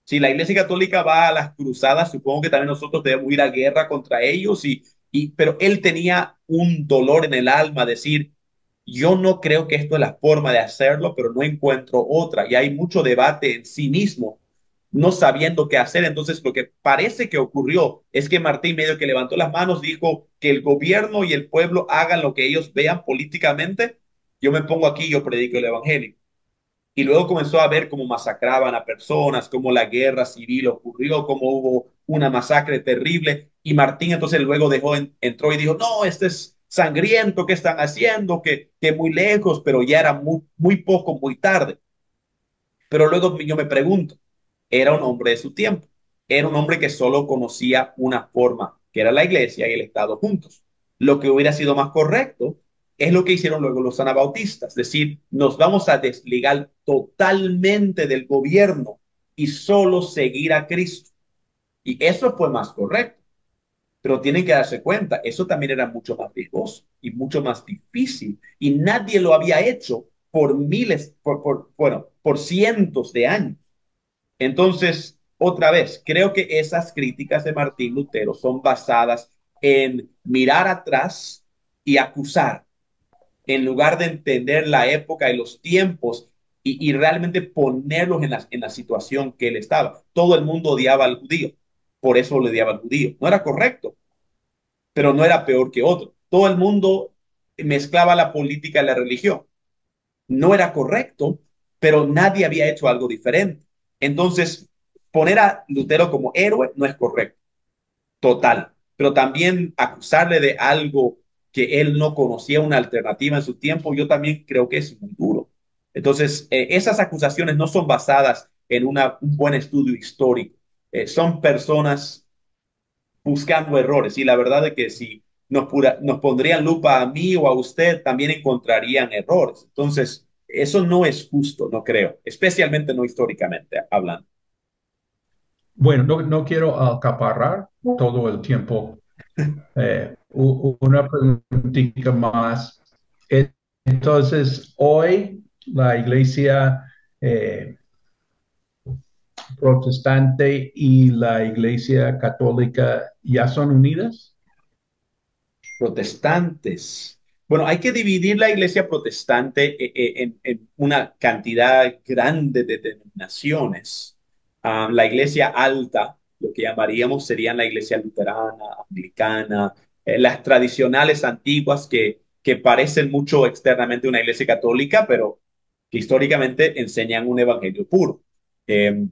si la iglesia católica va a las cruzadas, supongo que también nosotros debemos ir a guerra contra ellos. Pero él tenía un dolor en el alma, decir, yo no creo que esto es la forma de hacerlo, pero no encuentro otra. Y hay mucho debate en sí mismo, no sabiendo qué hacer. Entonces, lo que parece que ocurrió es que Martín medio que levantó las manos, dijo que el gobierno y el pueblo hagan lo que ellos vean políticamente. Yo me pongo aquí y yo predico el evangelio. Y luego comenzó a ver cómo masacraban a personas, cómo la guerra civil ocurrió, cómo hubo una masacre terrible. Y Martín entonces luego entró y dijo, no, este es sangriento, ¿qué están haciendo? Que muy lejos, pero ya era muy poco, muy tarde. Pero luego yo me pregunto, era un hombre de su tiempo, era un hombre que solo conocía una forma, que era la iglesia y el Estado juntos. Lo que hubiera sido más correcto es lo que hicieron luego los anabautistas, es decir, nos vamos a desligar totalmente del gobierno y solo seguir a Cristo. Y eso fue más correcto. Pero tienen que darse cuenta, eso también era mucho más riesgoso y mucho más difícil. Y nadie lo había hecho por miles, bueno, por cientos de años. Entonces, otra vez, creo que esas críticas de Martín Lutero son basadas en mirar atrás y acusar, en lugar de entender la época y los tiempos y realmente ponerlos en la situación que él estaba. Todo el mundo odiaba al judío, por eso lo odiaba al judío. No era correcto, pero no era peor que otro. Todo el mundo mezclaba la política y la religión. No era correcto, pero nadie había hecho algo diferente. Entonces, poner a Lutero como héroe no es correcto, total, pero también acusarle de algo que él no conocía una alternativa en su tiempo, yo también creo que es muy duro. Entonces, esas acusaciones no son basadas en un buen estudio histórico. Son personas buscando errores. Y la verdad es que si nos pondrían lupa a mí o a usted, también encontrarían errores. Entonces, eso no es justo, no creo, especialmente no históricamente hablando. Bueno, no quiero acaparar todo el tiempo. Una preguntita más. Entonces, hoy la iglesia eh, protestante y la iglesia católica ya son unidas. Protestantes. Bueno, hay que dividir la iglesia protestante en una cantidad grande de denominaciones. La iglesia alta, lo que llamaríamos, serían la iglesia luterana, anglicana, las tradicionales antiguas que parecen mucho externamente una iglesia católica, pero que históricamente enseñan un evangelio puro. Eh,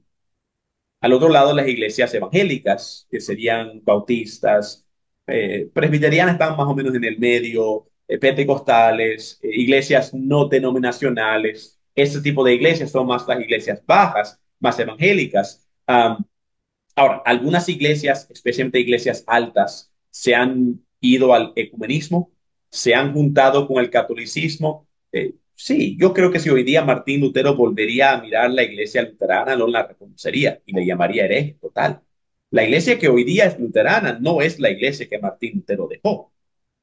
Al otro lado, las iglesias evangélicas, que serían bautistas, presbiterianas están más o menos en el medio, pentecostales, iglesias no denominacionales. Este tipo de iglesias son más las iglesias bajas, más evangélicas. Ahora, algunas iglesias, especialmente iglesias altas, se han ido al ecumenismo, se han juntado con el catolicismo. Sí, yo creo que si hoy día Martín Lutero volvería a mirar la iglesia luterana, no la reconocería y le llamaría hereje total. La iglesia que hoy día es luterana no es la iglesia que Martín Lutero dejó.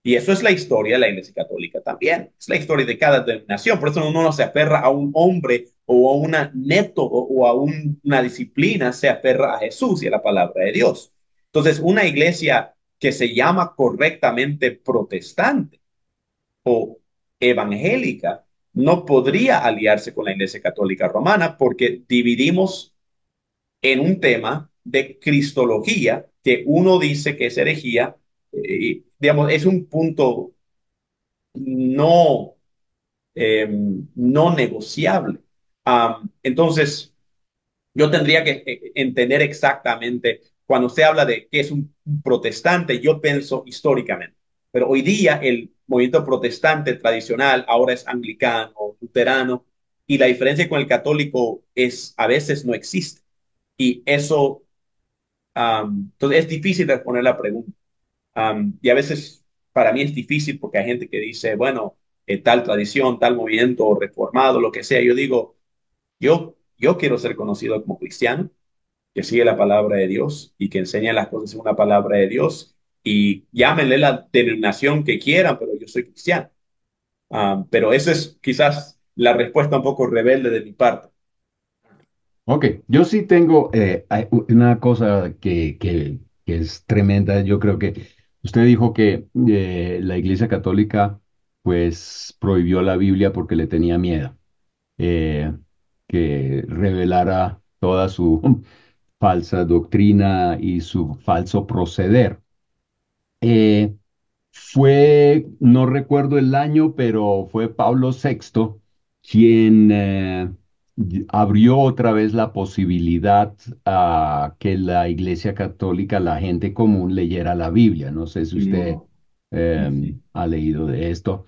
Y eso es la historia de la Iglesia Católica también. Es la historia de cada denominación. Por eso uno no se aferra a un hombre o a un método o a una disciplina, se aferra a Jesús y a la palabra de Dios. Entonces, una iglesia que se llama correctamente protestante o evangélica no podría aliarse con la Iglesia Católica Romana porque dividimos en un tema de cristología que uno dice que es herejía. Digamos, es un punto no no negociable. Entonces, yo tendría que entender exactamente, cuando usted habla de qué es un protestante, yo pienso históricamente, pero hoy día el movimiento protestante tradicional ahora es anglicano, luterano, y la diferencia con el católico es a veces no existe. Y eso, entonces es difícil responder la pregunta. Y a veces para mí es difícil porque hay gente que dice, bueno, tal tradición, tal movimiento reformado, lo que sea. Yo digo, yo quiero ser conocido como cristiano, que sigue la palabra de Dios y que enseña las cosas en una palabra de Dios. Y llámenle la denominación que quieran, pero yo soy cristiano. Pero esa es quizás la respuesta un poco rebelde de mi parte. Ok, yo sí tengo hay una cosa que es tremenda. Yo creo que usted dijo que la Iglesia Católica pues prohibió la Biblia porque le tenía miedo que revelara toda su falsa doctrina y su falso proceder. Eh, no recuerdo el año, pero fue Pablo VI quien abrió otra vez la posibilidad a que la Iglesia Católica, la gente común, leyera la Biblia. No sé si usted No. Ujú. ha leído de esto.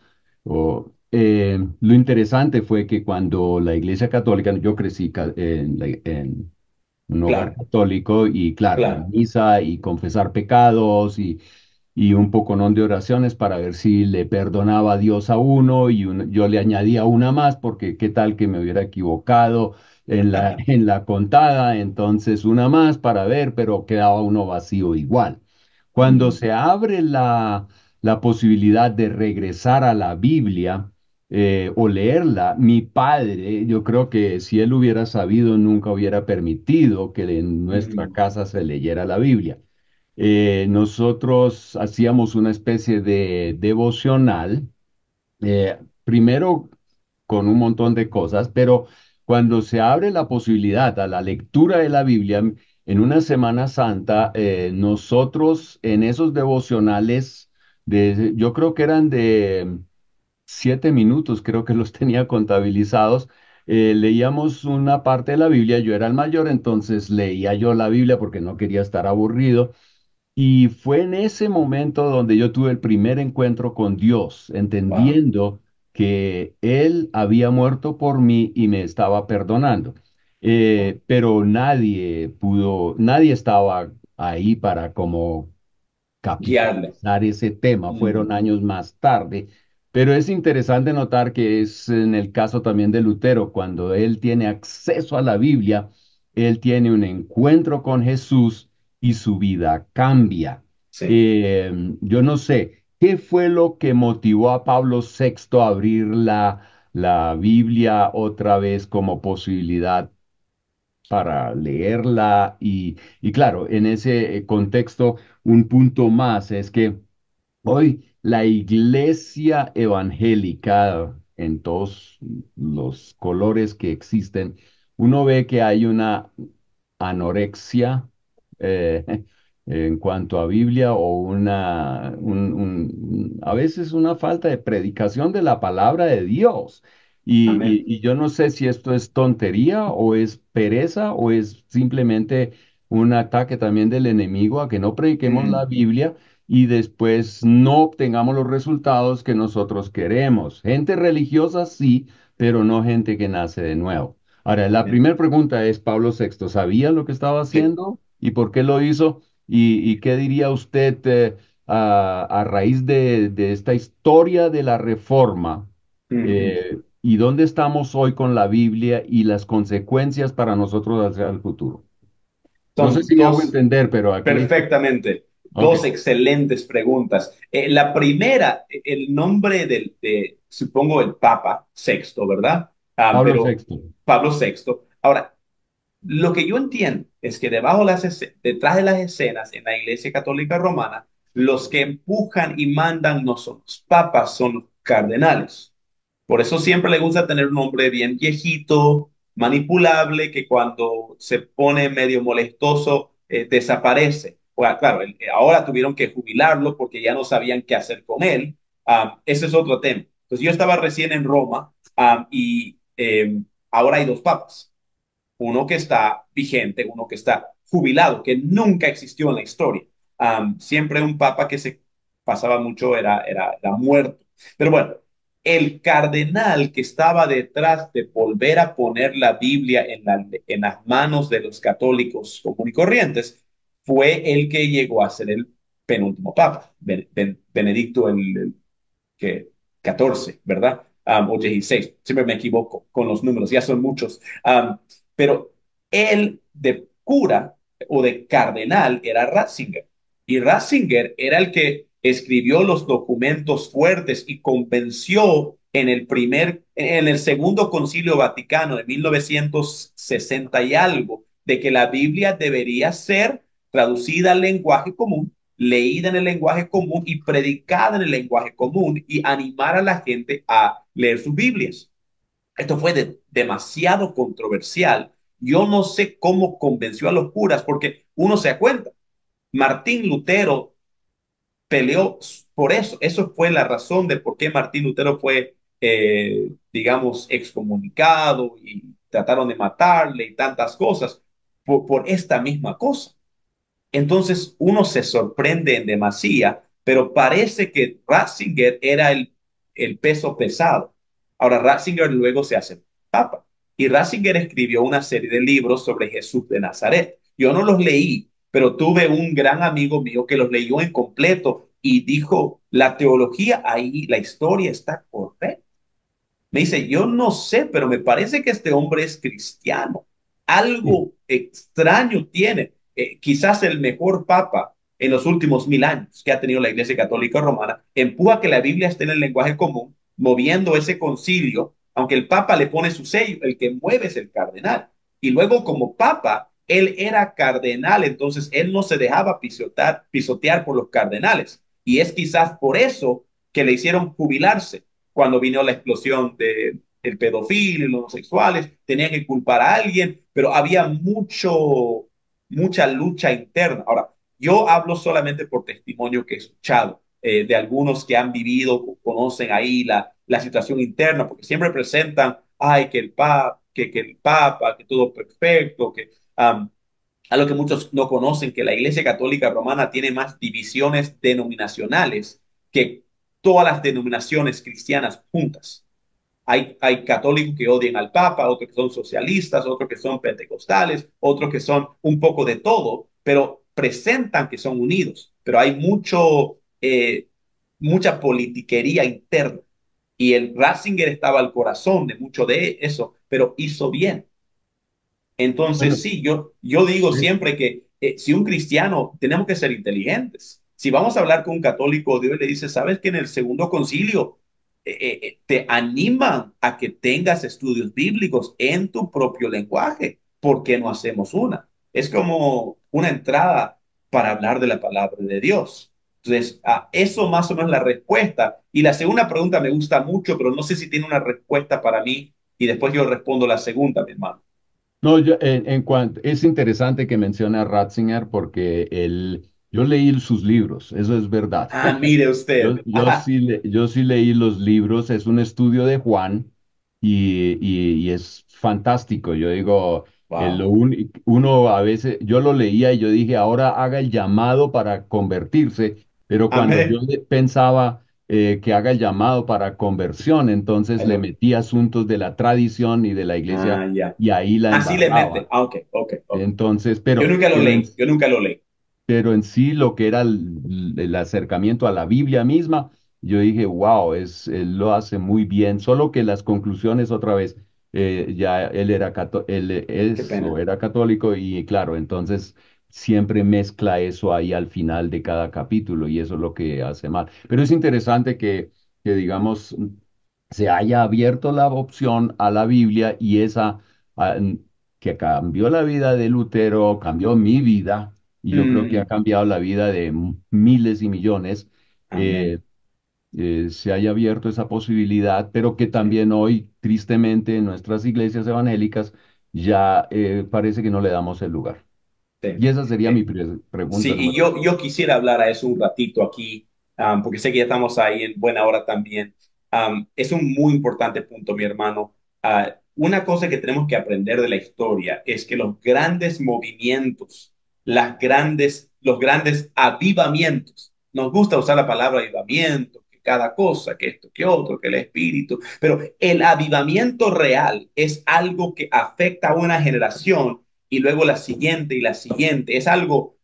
Lo interesante fue que cuando la Iglesia Católica, yo crecí en un hogar Claro, católico y claro, claro. misa y confesar pecados y un poconón de oraciones para ver si le perdonaba a Dios a uno y yo le añadía una más porque qué tal que me hubiera equivocado en en la contada, entonces una más para ver, pero quedaba uno vacío igual. Cuando Mm, se abre la posibilidad de regresar a la Biblia, o leerla. Mi padre, yo creo que si él hubiera sabido, nunca hubiera permitido que en nuestra mm, casa se leyera la Biblia. Nosotros hacíamos una especie de devocional, primero con un montón de cosas, pero cuando se abre la posibilidad a la lectura de la Biblia en una Semana Santa, nosotros en esos devocionales, yo creo que eran de 7 minutos, creo que los tenía contabilizados. Leíamos una parte de la Biblia, yo era el mayor, entonces leía yo la Biblia porque no quería estar aburrido. Y fue en ese momento donde yo tuve el primer encuentro con Dios, wow. entendiendo que Él había muerto por mí y me estaba perdonando. Pero nadie estaba ahí para como Guiarle. capitalizar ese tema, fueron Mm, años más tarde, pero es interesante notar que es en el caso también de Lutero, cuando él tiene acceso a la Biblia, él tiene un encuentro con Jesús y su vida cambia. sí. Yo no sé, ¿qué fue lo que motivó a Pablo VI a abrir la Biblia otra vez como posibilidad para leerla? Y claro, en ese contexto, un punto más es que hoy la iglesia evangélica, en todos los colores que existen, uno ve que hay una anorexia en cuanto a Biblia o a veces una falta de predicación de la palabra de Dios. Amén. Y yo no sé si esto es tontería o es pereza o es simplemente un ataque también del enemigo a que no prediquemos la Mm, Biblia y después no obtengamos los resultados que nosotros queremos. Gente religiosa sí, pero no gente que nace de nuevo. Ahora, la amén. primera pregunta es, Pablo VI, ¿sabía lo que estaba Sí. haciendo y por qué lo hizo? Y qué diría usted a raíz de esta historia de la Reforma? Ujú. ¿Y dónde estamos hoy con la Biblia y las consecuencias para nosotros hacia el futuro? No sé Son si me hago dos, entender, pero aquí... perfectamente, Ok, dos excelentes preguntas. La primera, el nombre supongo, el Papa Sexto, ¿verdad? Pablo Pero VI. Pablo Sexto. Ahora, lo que yo entiendo es que detrás de las escenas en la Iglesia Católica Romana, los que empujan y mandan no son los papas, son los cardenales. Por eso siempre le gusta tener un hombre bien viejito, manipulable, que cuando se pone medio molestoso, desaparece. Bueno, claro, ahora tuvieron que jubilarlo porque ya no sabían qué hacer con él. Ese es otro tema. Entonces yo estaba recién en Roma Y ahora hay dos papas, uno que está vigente, uno que está jubilado, que nunca existió en la historia. Siempre un papa que se pasaba mucho era muerto. Pero bueno, el cardenal que estaba detrás de volver a poner la Biblia en las manos de los católicos comunes y corrientes fue el que llegó a ser el penúltimo papa, Benedicto que 14, ¿verdad? O 16, siempre me equivoco con los números, ya son muchos. Pero él de cura o de cardenal era Ratzinger. Y Ratzinger era el que escribió los documentos fuertes y convenció en el segundo concilio vaticano de 1960 y algo, de que la Biblia debería ser traducida al lenguaje común, leída en el lenguaje común y predicada en el lenguaje común y animar a la gente a leer sus Biblias. Esto fue demasiado controversial. Yo no sé cómo convenció a los curas, porque uno se da cuenta. Martín Lutero peleó por eso. Eso fue la razón de por qué Martín Lutero fue, digamos, excomunicado y trataron de matarle y tantas cosas por esta misma cosa. Entonces uno se sorprende en demasía, pero parece que Ratzinger era el peso pesado. Ahora Ratzinger luego se hace papa y Ratzinger escribió una serie de libros sobre Jesús de Nazaret. Yo no los leí, pero tuve un gran amigo mío que los leyó en completo y dijo, la teología ahí, la historia está correcta. Me dice, yo no sé, pero me parece que este hombre es cristiano. Sí. Algo extraño tiene. Quizás el mejor papa en los últimos 1000 años que ha tenido la Iglesia Católica Romana, empuja que la Biblia esté en el lenguaje común, moviendo ese concilio, aunque el papa le pone su sello, el que mueve es el cardenal. Y luego como papa, él era cardenal, entonces él no se dejaba pisotear por los cardenales. Y es quizás por eso que le hicieron jubilarse cuando vino la explosión del pedofilia y los homosexuales, tenían que culpar a alguien, pero había mucha lucha interna. Ahora, yo hablo solamente por testimonio que he escuchado de algunos que han vivido, conocen ahí la situación interna, porque siempre presentan, ay, que el Papa, que todo perfecto, a lo que muchos no conocen, que la Iglesia Católica Romana tiene más divisiones denominacionales que todas las denominaciones cristianas juntas. Hay católicos que odian al Papa, otros que son socialistas, otros que son pentecostales, otros que son un poco de todo, pero presentan que son unidos. Pero hay mucha politiquería interna. Y el Ratzinger estaba al corazón de mucho de eso, pero hizo bien. Bueno, Entonces, sí, yo digo sí, siempre que si un cristiano, tenemos que ser inteligentes. Si vamos a hablar con un católico, Dios le dice, sabes que en el segundo concilio te animan a que tengas estudios bíblicos en tu propio lenguaje. ¿Por qué no hacemos una? Es como una entrada para hablar de la palabra de Dios. Entonces, eso más o menos la respuesta. Y la segunda pregunta me gusta mucho, pero no sé si tiene una respuesta para mí y después yo respondo la segunda, mi hermano. no, en cuanto, es interesante que mencione a Ratzinger porque yo leí sus libros, eso es verdad. Mire usted. Yo sí leí los libros, es un estudio de Juan y es fantástico. Yo digo, Wow. uno a veces, yo lo leía y yo dije, ahora haga el llamado para convertirse, pero cuando Amén. pensaba que haga el llamado para conversión, entonces Ahí le lo- metía asuntos de la tradición y de la iglesia ya. y ahí la Así le mete. embarraba. Ok, ok, ok. Entonces, Yo nunca lo leí. Yo nunca lo leí. pero en sí lo que era el acercamiento a la Biblia misma, yo dije, wow, él lo hace muy bien, solo que las conclusiones otra vez, ya él él Qué es o pena. era católico y claro, entonces siempre mezcla eso ahí al final de cada capítulo y eso es lo que hace mal. Pero es interesante que digamos, se haya abierto la opción a la Biblia y esa ah, que cambió la vida de Lutero, cambió mi vida y yo creo que ha Mm, cambiado la vida de miles y millones, amén. eh, se haya abierto esa posibilidad, pero que Sí, también hoy, tristemente, en nuestras iglesias evangélicas ya parece que no le damos el lugar. sí. Y esa sería mi Eh, sí, pregunta y número 2. yo quisiera hablar a eso un ratito aquí, porque sé que ya estamos ahí en buena hora también. Es un muy importante punto, mi hermano. Una cosa que tenemos que aprender de la historia es que los grandes movimientos, los grandes avivamientos, nos gusta usar la palabra avivamiento, que cada cosa, que esto, que otro, que el espíritu, pero el avivamiento real es algo que afecta a una generación y luego la siguiente y la siguiente. Es algo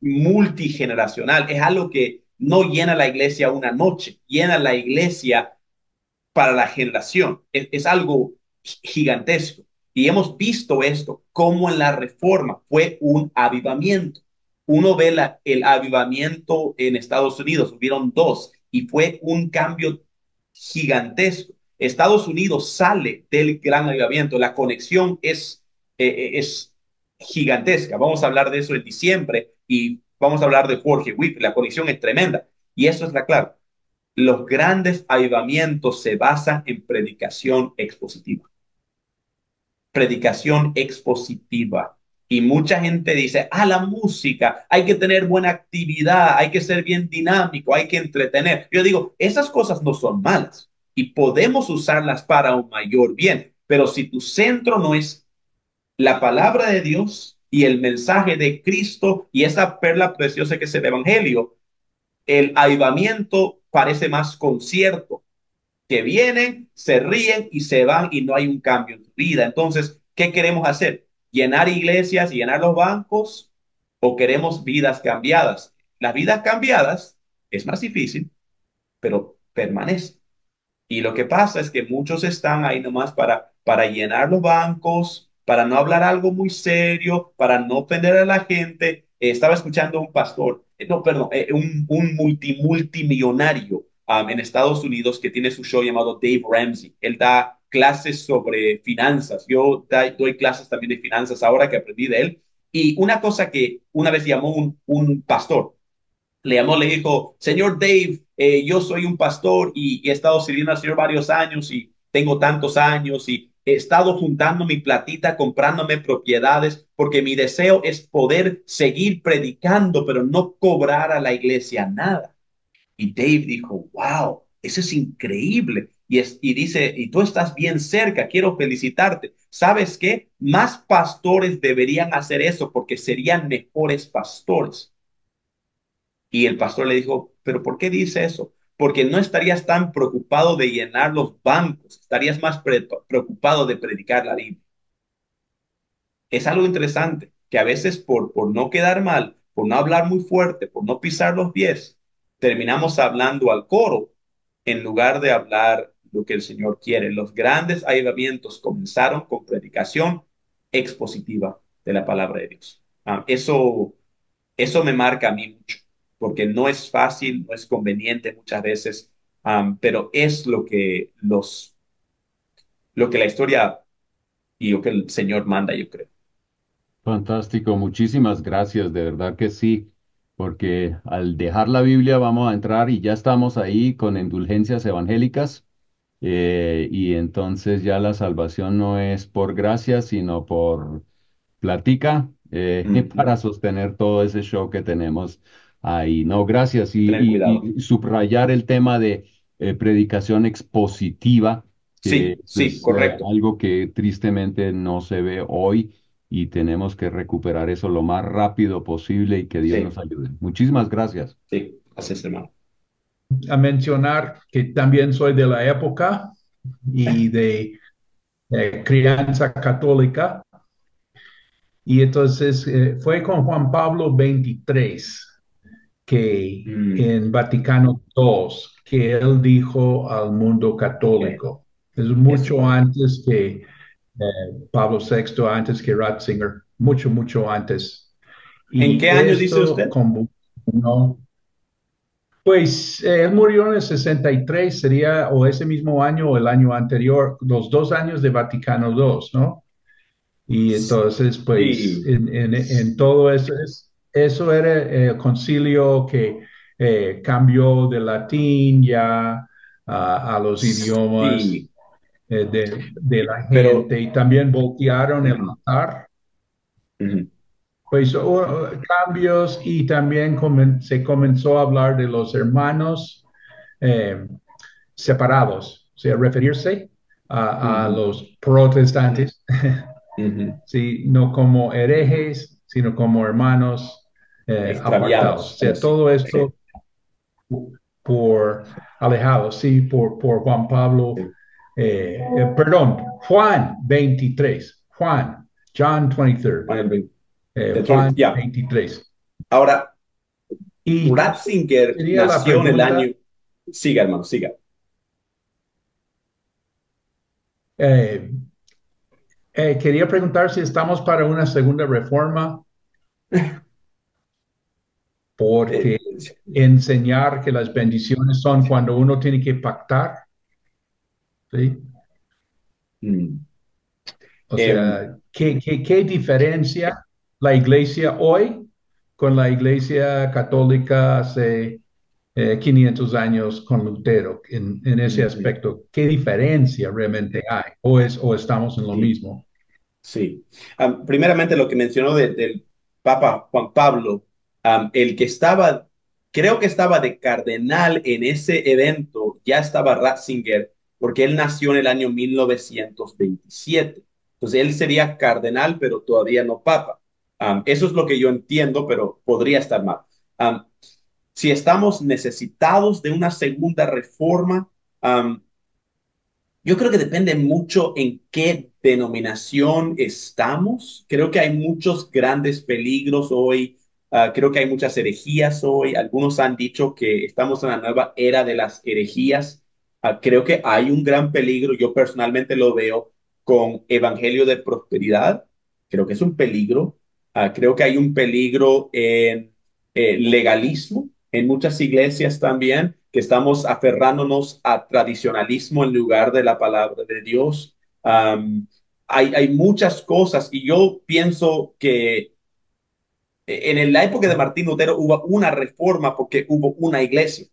multigeneracional, es algo que no llena la iglesia una noche, llena la iglesia para la generación. Es algo gigantesco. Y hemos visto esto, como en la reforma fue un avivamiento. Uno ve el avivamiento en Estados Unidos, hubieron dos, y fue un cambio gigantesco. Estados Unidos sale del gran avivamiento, la conexión es gigantesca. Vamos a hablar de eso en diciembre y vamos a hablar de Jorge Wick, la conexión es tremenda. Y eso es la clave. Los grandes avivamientos se basan en predicación expositiva. Predicación expositiva. Y mucha gente dice, la música, hay que tener buena actividad, hay que ser bien dinámico, hay que entretener. Yo digo, esas cosas no son malas y podemos usarlas para un mayor bien, pero si tu centro no es la palabra de Dios y el mensaje de Cristo y esa perla preciosa que es el Evangelio, el avivamiento parece más concierto, que vienen, se ríen y se van y no hay un cambio en tu vida. Entonces, ¿qué queremos hacer? ¿Llenar iglesias y llenar los bancos o queremos vidas cambiadas? Las vidas cambiadas es más difícil, pero permanece. Y lo que pasa es que muchos están ahí nomás para llenar los bancos, para no hablar algo muy serio, para no ofender a la gente. Estaba escuchando a un pastor, no, perdón, un multimillonario en Estados Unidos que tiene su show llamado Dave Ramsey. Él da clases sobre finanzas. Yo doy clases también de finanzas ahora que aprendí de él. Y una cosa que una vez llamó un pastor, le llamó, le dijo, señor Dave, yo soy un pastor y he estado sirviendo al Señor varios años y tengo tantos años y he estado juntando mi platita, comprándome propiedades, porque mi deseo es poder seguir predicando, pero no cobrar a la iglesia nada. Y Dave dijo, wow, eso es increíble. Y dice, y tú estás bien cerca, quiero felicitarte. ¿Sabes qué? Más pastores deberían hacer eso porque serían mejores pastores. Y el pastor le dijo, pero ¿por qué dice eso? Porque no estarías tan preocupado de llenar los bancos, estarías más preocupado de predicar la Biblia. Es algo interesante, que a veces por no quedar mal, por no hablar muy fuerte, por no pisar los pies, terminamos hablando al coro en lugar de hablar lo que el Señor quiere. Los grandes avivamientos comenzaron con predicación expositiva de la palabra de Dios. Eso me marca a mí mucho, porque no es fácil, no es conveniente muchas veces, pero es lo que la historia y lo que el Señor manda, yo creo. Fantástico, muchísimas gracias, de verdad que sí, porque al dejar la Biblia vamos a entrar y ya estamos ahí con indulgencias evangélicas, y entonces ya la salvación no es por gracia, sino por platica, Ujú. para sostener todo ese show que tenemos ahí. No, gracias. Tener cuidado. Y subrayar el tema de predicación expositiva, que Sí, eso sí, es correcto. algo que tristemente no se ve hoy y tenemos que recuperar eso lo más rápido posible y que Dios nos Sí, ayude. Muchísimas gracias. sí, así es, hermano. A mencionar que también soy de la época y de crianza católica. Y entonces fue con Juan Pablo XXIII que Mm, en Vaticano II, que él dijo al mundo eh, católico. Es es mucho correcto. antes que Pablo VI, antes que Ratzinger, mucho, mucho antes. ¿En Y qué año dice esto usted? convulsionó. Pues él murió en el 63, sería o ese mismo año o el año anterior, los 2 años de Vaticano II, ¿no? Y entonces, pues, Sí, en todo eso, eso era el concilio que cambió de latín ya a los idiomas sí, de la pero gente y también voltearon el ujú, altar. ujú, Pues hubo cambios y también se comenzó a hablar de los hermanos. eh, separados, o sea, referirse a Ujú, los protestantes, ujú. ¿sí? No como herejes, sino como hermanos apartados. O Extraviados, algo sea, así. todo Sí, esto por alejados, sí, por Juan Pablo, sí. perdón, Juan 23, John 23, Bueno, Juan ya. 23. Ahora, Y Ratzinger sería la nació en el pregunta, año... Siga, hermano, siga. eh, quería preguntar si estamos para una segunda reforma, Eh, porque enseñar que las bendiciones son cuando uno tiene que pactar, ¿sí? mm, O em, sea, ¿qué diferencia la iglesia hoy con la iglesia católica hace 500 años con Lutero en ese ujú, aspecto? ¿Qué diferencia realmente hay? ¿O estamos en lo sí. mismo? Sí. Primeramente, lo que mencionó del Papa Juan Pablo, el que estaba, creo que estaba de cardenal en ese evento, ya estaba Ratzinger, porque él nació en el año 1927. Entonces, él sería cardenal, pero todavía no papa. Eso es lo que yo entiendo, pero podría estar mal. Am, si estamos necesitados de una segunda reforma, yo creo que depende mucho en qué denominación estamos. Creo que hay muchos grandes peligros hoy. Creo que hay muchas herejías hoy. Algunos han dicho que estamos en la nueva era de las herejías. Creo que hay un gran peligro. Yo personalmente lo veo con Evangelio de Prosperidad. Creo que es un peligro. Creo que hay un peligro en legalismo en muchas iglesias también, que estamos aferrándonos a tradicionalismo en lugar de la palabra de Dios. Hay muchas cosas y yo pienso que en la época de Martín Lutero hubo una reforma porque hubo una iglesia.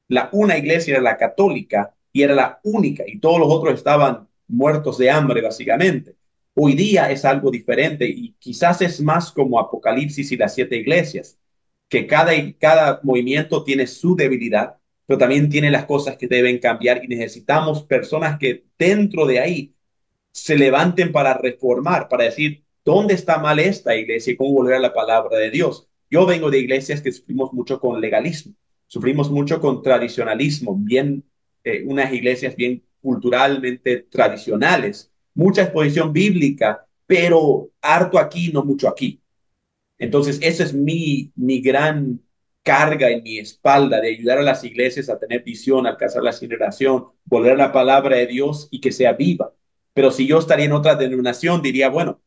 La una iglesia era la católica y era la única y todos los otros estaban muertos de hambre básicamente. Hoy día es algo diferente y quizás es más como Apocalipsis y las siete iglesias, que cada movimiento tiene su debilidad, pero también tiene las cosas que deben cambiar y necesitamos personas que dentro de ahí se levanten para reformar, para decir, ¿dónde está mal esta iglesia y cómo volver a la palabra de Dios? Yo vengo de iglesias que sufrimos mucho con legalismo, sufrimos mucho con tradicionalismo, bien, unas iglesias bien culturalmente tradicionales, mucha exposición bíblica, pero harto aquí, no mucho aquí. Entonces, esa es mi gran carga en mi espalda de ayudar a las iglesias a tener visión, alcanzar la generación, volver a la palabra de Dios y que sea viva. Pero si yo estaría en otra denominación, diría, bueno,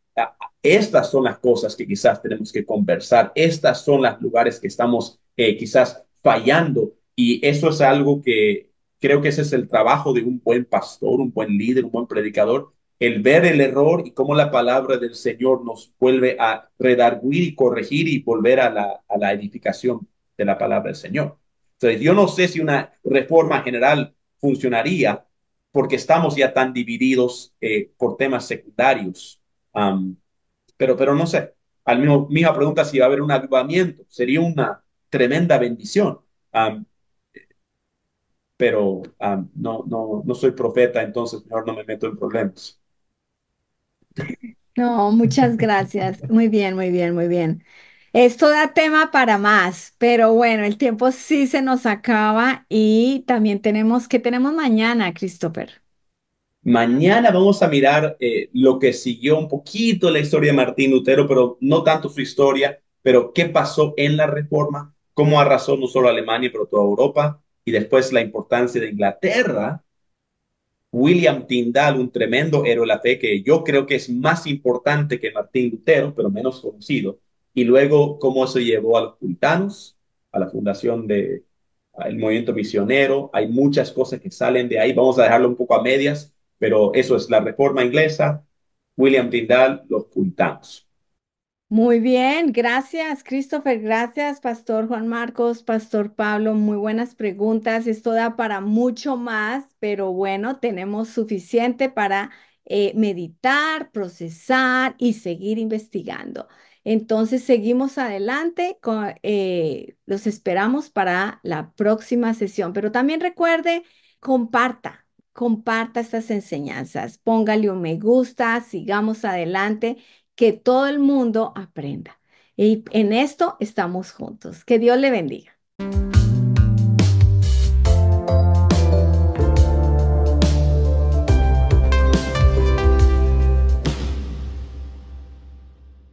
estas son las cosas que quizás tenemos que conversar, estas son los lugares que estamos quizás fallando y eso es algo que creo que ese es el trabajo de un buen pastor, un buen líder, un buen predicador, el ver el error y cómo la palabra del Señor nos vuelve a redarguir y corregir y volver a la edificación de la palabra del Señor. Entonces, yo no sé si una reforma general funcionaría porque estamos ya tan divididos por temas secundarios. Um, pero no sé. Al mismo, misma pregunta si va a haber un avivamiento. Sería una tremenda bendición. Pero no soy profeta, entonces mejor no me meto en problemas. No, muchas gracias. Muy bien, muy bien, muy bien. Esto da tema para más, pero bueno, el tiempo sí se nos acaba y también tenemos, ¿qué tenemos mañana, Christopher? Mañana vamos a mirar lo que siguió un poquito la historia de Martín Lutero, pero no tanto su historia, pero qué pasó en la Reforma, cómo arrasó no solo Alemania, pero toda Europa, y después la importancia de Inglaterra. William Tyndale, un tremendo héroe de la fe que yo creo que es más importante que Martín Lutero, pero menos conocido. Y luego cómo se llevó a los puritanos, a la fundación del movimiento misionero. Hay muchas cosas que salen de ahí. Vamos a dejarlo un poco a medias, pero eso es la reforma inglesa, William Tyndale, los puritanos. Muy bien, gracias, Christopher, gracias, Pastor Juan Marcos, Pastor Pablo, muy buenas preguntas. Esto da para mucho más, pero bueno, tenemos suficiente para meditar, procesar y seguir investigando. Entonces, seguimos adelante, los esperamos para la próxima sesión, pero también recuerde Comparta, comparta estas enseñanzas, póngale un me gusta, sigamos adelante, que todo el mundo aprenda. Y en esto estamos juntos. Que Dios le bendiga.